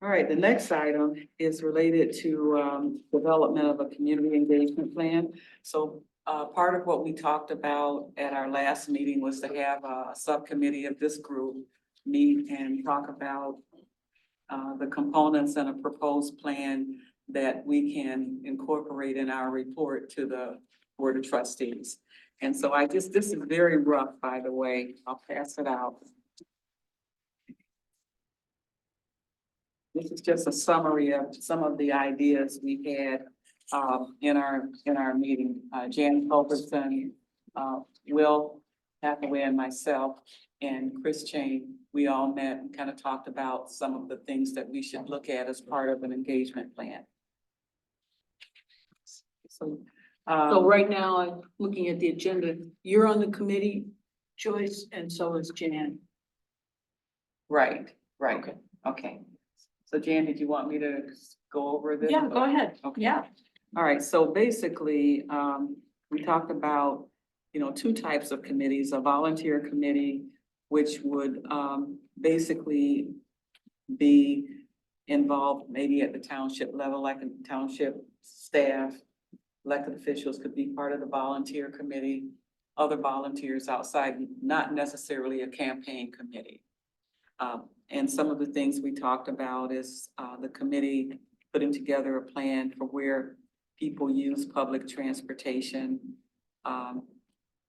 All right, the next item is related to development of a community engagement plan. So part of what we talked about at our last meeting was to have a subcommittee of this group meet and talk about the components and a proposed plan that we can incorporate in our report to the Board of Trustees. And so this is very rough, by the way. I'll pass it out. This is just a summary of some of the ideas we had in our meeting. Jan Culberson, Will Hathaway and myself and Chris Chain, we all met and kind of talked about some of the things that we should look at as part of an engagement plan. So Right now, I'm looking at the agenda. You're on the committee, Joyce, and so is Jan. right. Okay. Okay. So Jan, did you want me to go over this? Yeah, go ahead. Okay. Yeah. All right, so basically, we talked about, two types of committees, a volunteer committee, which would, basically be involved maybe at the township level, like a township staff. Elected officials could be part of the volunteer committee, other volunteers outside, not necessarily a campaign committee. And some of the things we talked about is, the committee putting together a plan for where people use public transportation,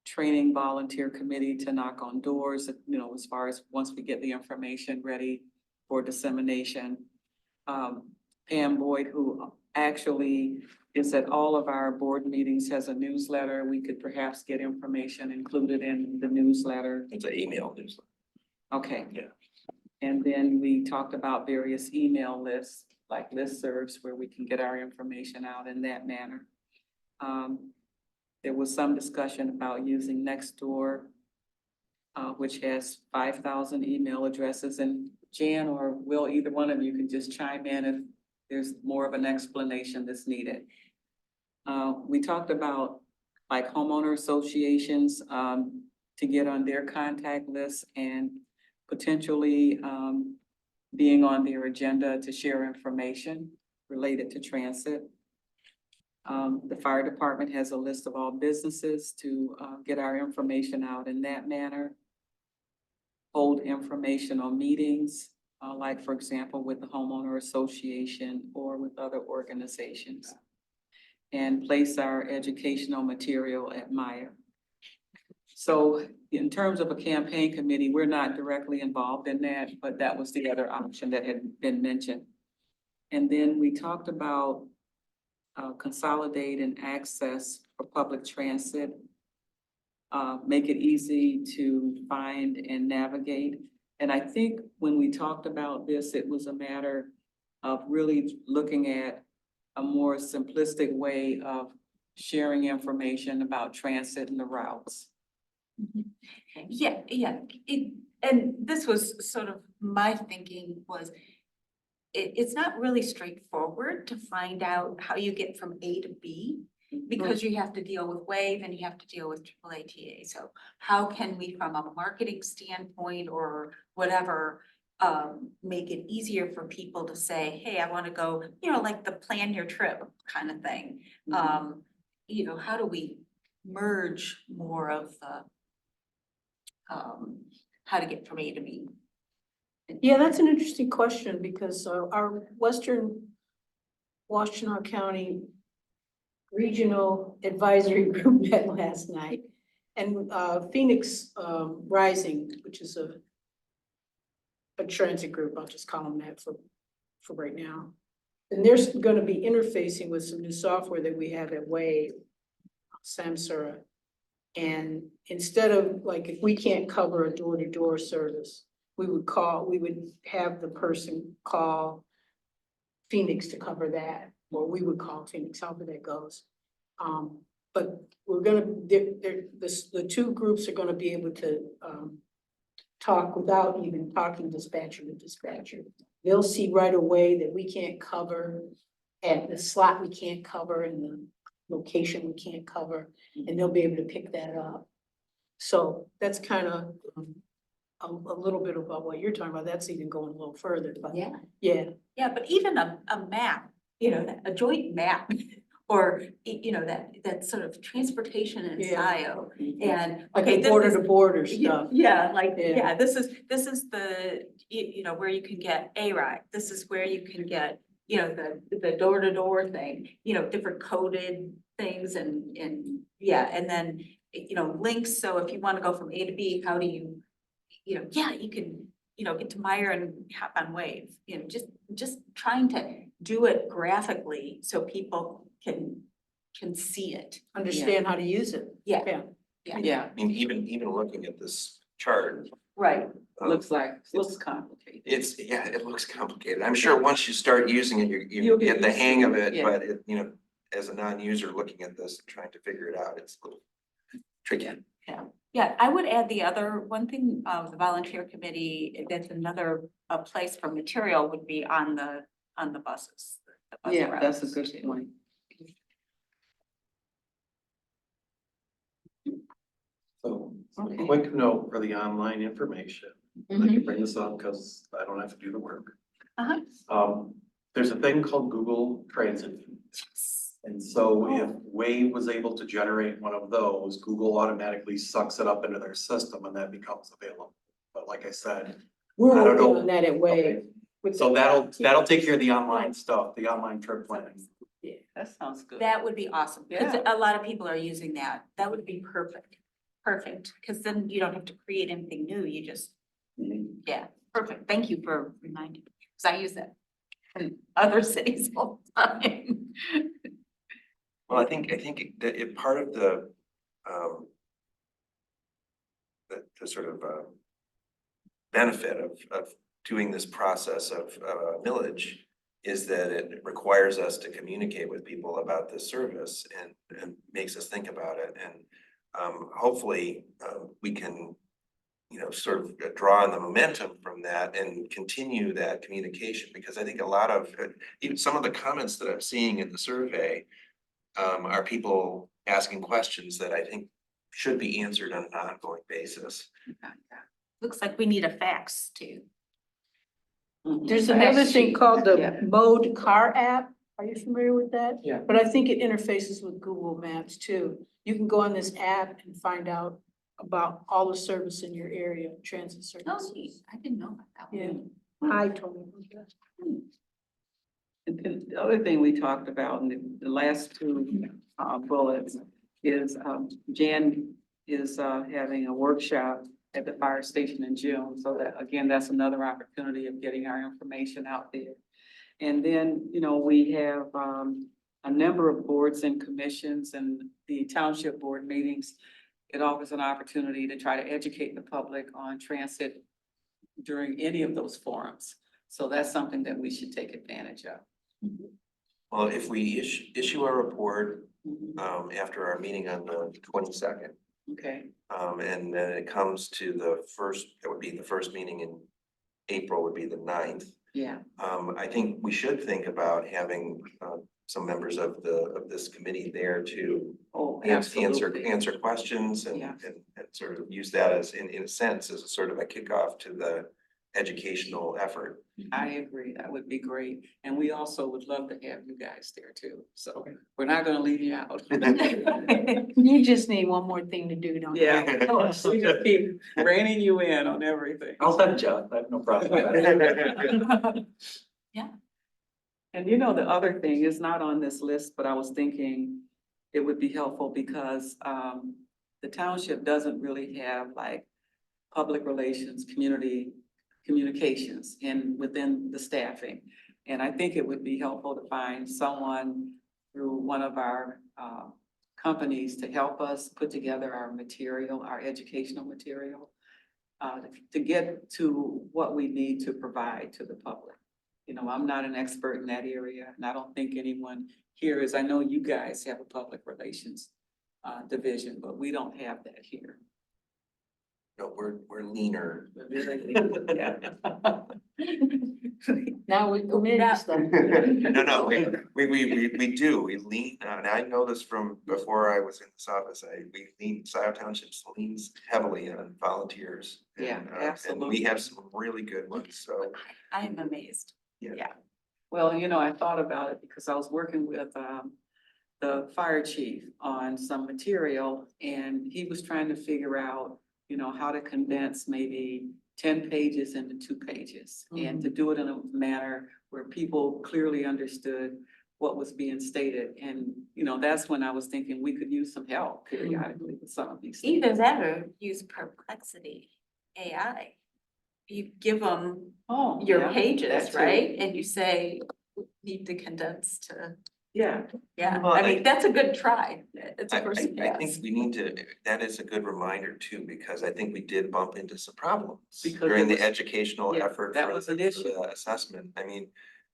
training volunteer committee to knock on doors, as far as once we get the information ready for dissemination. Pam Boyd, who actually is at all of our board meetings, has a newsletter. We could perhaps get information included in the newsletter. It's an email newsletter. Okay. Yeah. And then we talked about various email lists, like listservs, where we can get our information out in that manner. There was some discussion about using Nextdoor, which has 5,000 email addresses, and Jan or Will, either one of you can just chime in there's more of an explanation that's needed. We talked about like homeowner associations, to get on their contact list and potentially, being on their agenda to share information related to transit. The fire department has a list of all businesses to, get our information out in that manner. Hold informational meetings, like for example, with the homeowner association or with other organizations. And place our educational material at Maya. So in terms of a campaign committee, we're not directly involved in that, but that was the other option that had been mentioned. And then we talked about consolidate and access for public transit. Make it easy to find and navigate. And I think when we talked about this, it was a matter of really looking at a more simplistic way of sharing information about transit and the routes. Yeah, and this was sort of my thinking was, it's not really straightforward to find out how you get from A to B, because you have to deal with WAVE and you have to deal with AAA. So how can we, from a marketing standpoint or whatever, make it easier for people to say, hey, I want to go, like the plan your trip kind of thing. How do we merge more of the how to get from A to B? Yeah, that's an interesting question because our Western Washtenaw County Regional Advisory Group met last night. And Phoenix Rising, which is a transit group, I'll just call them that for right now. And they're gonna be interfacing with some new software that we have at Wave, Samsara. And instead of, like, if we can't cover a door-to-door service, we would have the person call Phoenix to cover that, or we would call Phoenix, however that goes. But we're gonna, the two groups are gonna be able to talk without even talking dispatcher to dispatcher. They'll see right away that we can't cover at the slot we can't cover and the location we can't cover, and they'll be able to pick that up. So that's kind of a little bit about what you're talking about. That's even going a little further, but Yeah. yeah. Yeah, but even a map, a joint map, or, that sort of transportation and Yeah. Scio. And, Like okay, the this border is, to border stuff. yeah, like, Yeah. yeah, this is the, where you can get a ride. This is where you can get, the door to door thing, different coded things and then, links. So if you want to go from A to B, how do you, you can, get to Meyer and hop on Wave, just trying to do it graphically so people can see it. Understand how to use it. Yeah. Yeah. Yeah, I mean, even looking at this chart, Right. looks complicated. it looks complicated. I'm sure once you start using it, you You'll get get the used to hang it, of it, yeah. but as a non-user looking at this, trying to figure it out, it's a little tricky. Yeah, I would add the other, one thing, the volunteer committee, that's another, place for material would be on the buses. the bus Yeah, that's a routes. good point. So, Okay. quick note for the online information. I can bring this up because I don't have to do the work. Uh-huh. There's a thing called Google Transit. And so if Wave was able to generate one of those, Google automatically sucks it up into their system and that becomes available. But like I said, We're I don't working know. on that at Wave. Okay. with So the- that'll take care of the online stuff, the online trip planning. Yeah. That sounds good. That would be awesome, because Yeah. a lot of people are using that. That would be perfect. Perfect, because then you don't have to create anything new. You just, yeah, perfect. Thank you for reminding me, because I use that in other cities all the time. Well, I think that part of the sort of benefit of doing this process of millage is that it requires us to communicate with people about this service and makes us think about it. And hopefully we can sort of draw on the momentum from that and continue that communication, because I think a lot of, even some of the comments that I'm seeing in the survey are people asking questions that I think should be answered on an ongoing basis. Looks like we need a fax too. Mhm. There's another thing called the Yeah. Mode Car app. Are you familiar with that? Yeah. But I think it interfaces with Google Maps too. You can go on this app and find out about all the service in your area, transit Oh, services. neat. I didn't know about that one. Yeah. Hi, Tony. And the other thing we talked about in the last two bullets is Jan is having a workshop at the fire station in June. So that, again, that's another opportunity of getting our information out there. And then, we have a number of boards and commissions and the township board meetings. It offers an opportunity to try to educate the public on transit during any of those forums. So that's something that we should take advantage of. Well, if we issue a report after our meeting on the 22nd, Okay, and then it comes to the first, that would be the first meeting in April would be the 9th. yeah, I think we should think about having some members of this committee there to oh, answer absolutely. questions and, Yeah. and sort of use that as, in a sense, as a sort of a kickoff to the educational effort. I agree, that would be great. And we also would love to have you guys there too. So we're not gonna leave you out. You just need one more thing to do, don't you? Yeah, we just keep reining you in on everything. I'll let Jeff, I have no problem with that. And the other thing is not on this list, but I was thinking it would be helpful because the township doesn't really have like public relations, community communications within the staffing. And I think it would be helpful to find someone through one of our companies to help us put together our material, our educational material, to get to what we need to provide to the public. I'm not an expert in that area, and I don't think anyone here is. I know you guys have a public relations division, but we don't have that here. No, we're leaner. Yeah. Now with committee stuff. No, we do, we lean, and I know this from before I was in this office, Scio Township leans heavily on volunteers. Yeah, And we absolutely. have some really good ones, so, I am amazed. Well, I thought about it because I was working with the fire chief on some material, and he was trying to figure out, how to condense maybe 10 pages into 2 pages, and to do it in a manner where people clearly understood what was being stated. And, that's when I was thinking we could use some help periodically with some of these things. Either that or use Perplexity AI. You give them Oh, your yeah, that pages, too. right? And you say, need to condense to, Yeah, yeah, Well, I mean, that's a good try. It's I a first think pass. we need to, that is a good reminder too, because I think we did bump into some problems Because during it the was- educational yeah, effort that for was the an for issue. the assessment. I mean,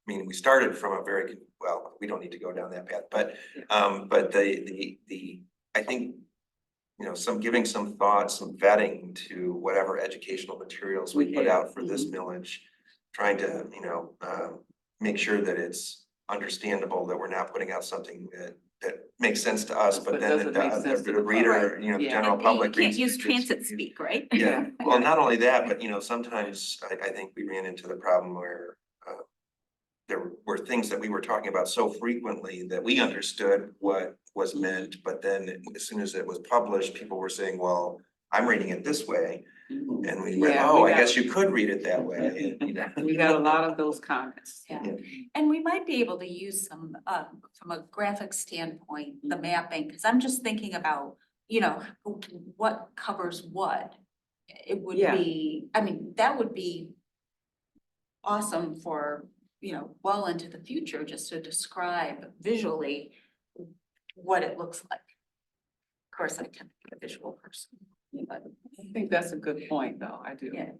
we started from a very, well, we don't need to go down that path, but, but I think, giving some thought, some vetting to whatever educational materials we We put have, out for this millage, trying to, make sure that it's understandable, that we're not putting out something that makes sense to us, but But then doesn't make sense to the the reader, public. the Yeah. general And you public. can't reads- use reads- transit speak, right? Yeah, well, not only that, but sometimes I think we ran into the problem where there were things that we were talking about so frequently that we understood what was meant, but then as soon as it was published, people were saying, well, I'm reading it this way. And we went, Yeah, oh, we I got- guess you could read it that way. And, we got a lot of those comments. Yeah. And we might be able to use some, from a graphic standpoint, the mapping, because I'm just thinking about, what covers what. It would Yeah. be, I mean, that would be awesome for, well into the future, just to describe visually what it looks like. Of course, I can be a visual person, but I think that's a good point, though. I do. Yeah.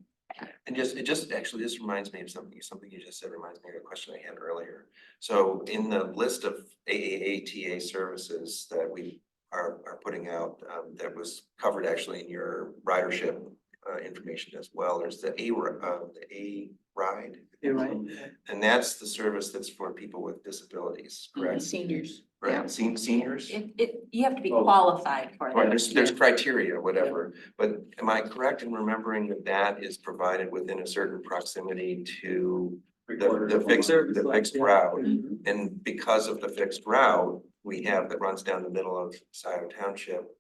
And actually, this reminds me of something you just said reminds me of a question I had earlier. So in the list of AAATA services that we are putting out, that was covered actually in your ridership information as well. There's the A ride. You're right. And that's the service that's for people with disabilities, correct? Seniors. Right, seniors? You have to be Oh. qualified for Right, that. there's criteria, whatever, but am I correct in remembering that that is provided within a certain proximity to the fixed route? Mhm. And because of the fixed route we have that runs down the middle of Scio Township,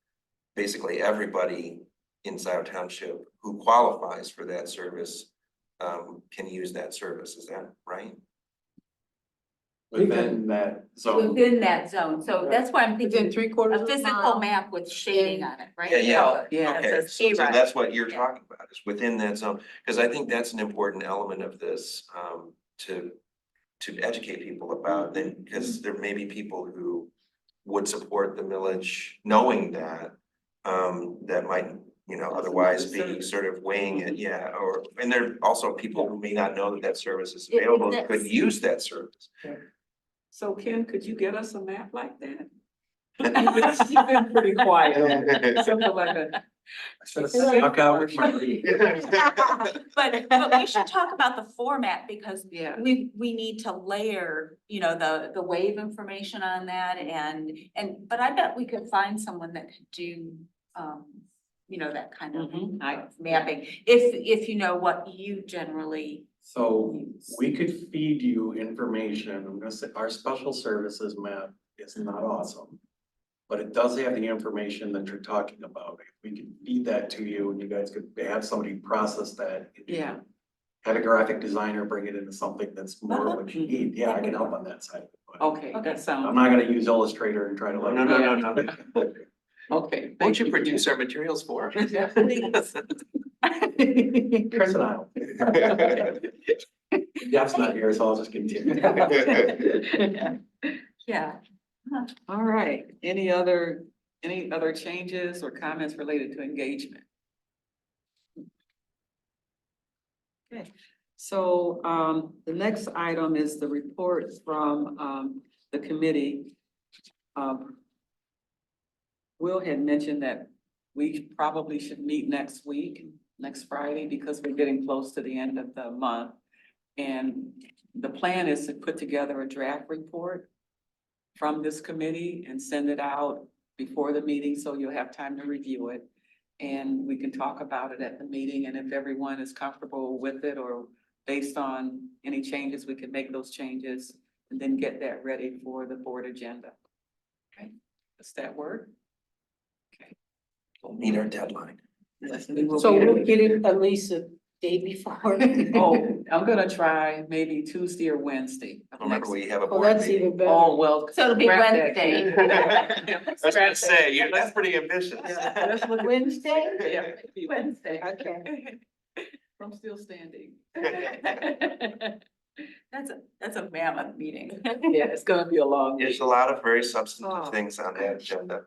basically everybody in Scio Township who qualifies for that service can use that service, is that right? Within that zone. Within that zone, so that's why I'm Within thinking 3/4 a of a physical mile. map with shading on it, right? Yeah, yeah, So Yeah, that okay, says so A-Ride. that's what you're Yeah. talking about, is within that zone, because I think that's an important element of this, to educate people about, then, because there may be people who would support the millage knowing that, that might, otherwise be sort of weighing it, yeah, and there are also people who may not know that that service is available, who could use that service. So Ken, could you get us a map like that? You've been pretty quiet, something like that. Snuck out with my. But we should talk about the format because Yeah. we need to layer, the wave information on that but I bet we could find someone that could do, that kind of mapping. If you know what you generally, So we could feed you information. I'm gonna say our special services map is not awesome. But it does have the information that you're talking about. If we could feed that to you and you guys could have somebody process that. Yeah. Have a graphic designer bring it into something that's more what you need. Yeah, I can help on that side. But Okay, that I'm sounds, not gonna use Illustrator and try to like. No. okay. Won't you produce our materials for us? Chris and I. Jeff's not here, so I'll just continue. yeah. All right, any other changes or comments related to engagement? Okay, so the next item is the report from the committee. Will had mentioned that we probably should meet next week, next Friday, because we're getting close to the end of the month. And the plan is to put together a draft report from this committee and send it out before the meeting, so you'll have time to review it. And we can talk about it at the meeting, and if everyone is comfortable with it or based on any changes, we can make those changes and then get that ready for the board agenda. Okay, does that work? Okay. We'll meet our deadline. Yes, we will So be- we'll get it at least a day before. Oh, I'm gonna try maybe Tuesday or Wednesday. of Remember, next- we have a Oh, board that's meeting. even better. Oh, well. So it'll be scrap that, Wednesday. Ken. I was gonna say, that's pretty ambitious. Yeah, let's look at- Wednesday? Yeah, maybe Wednesday. Okay. I'm still standing. That's a mammoth meeting. Yeah, it's gonna be a long There's week. a lot of very substantive Oh. things on that agenda.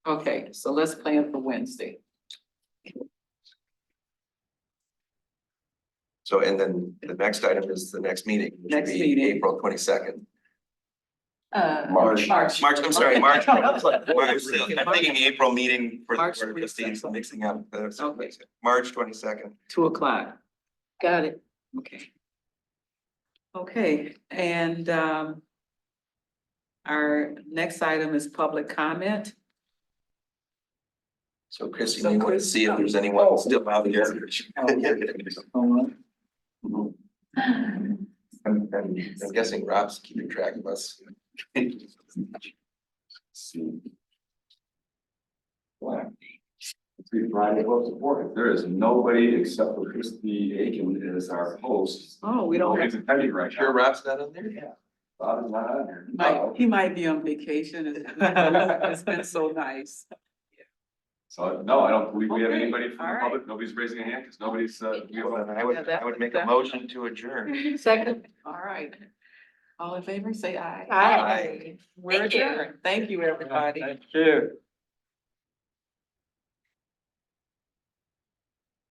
Okay, so let's plan for Wednesday. So, and then the next item is the next meeting, which would Next be meeting. April 22nd. March. March. I'm sorry, March. I'm thinking April meeting for the March Board of Trustees, 22nd. mixing up. Okay. March 22nd. 2:00. Got it. Okay. Okay, and our next item is public comment. So Chris, you So may want to Chris- see if there's anyone still out there. I'm guessing Rob's keeping track of us. There is nobody except for Christy Aiken as our host. Oh, we don't have, Nobody's attending right now. Sure Rob's not on there? Yeah. Bob is not on here. he might be on vacation. It's been so nice. So, no, I don't believe we have Okay, anybody from all the right. public. Nobody's raising a hand because nobody's, we have Well, then I would make a motion to adjourn. Second. All right. All in favor, say aye. Aye. We're Thank you. adjourned. Thank you, everybody. Thank you.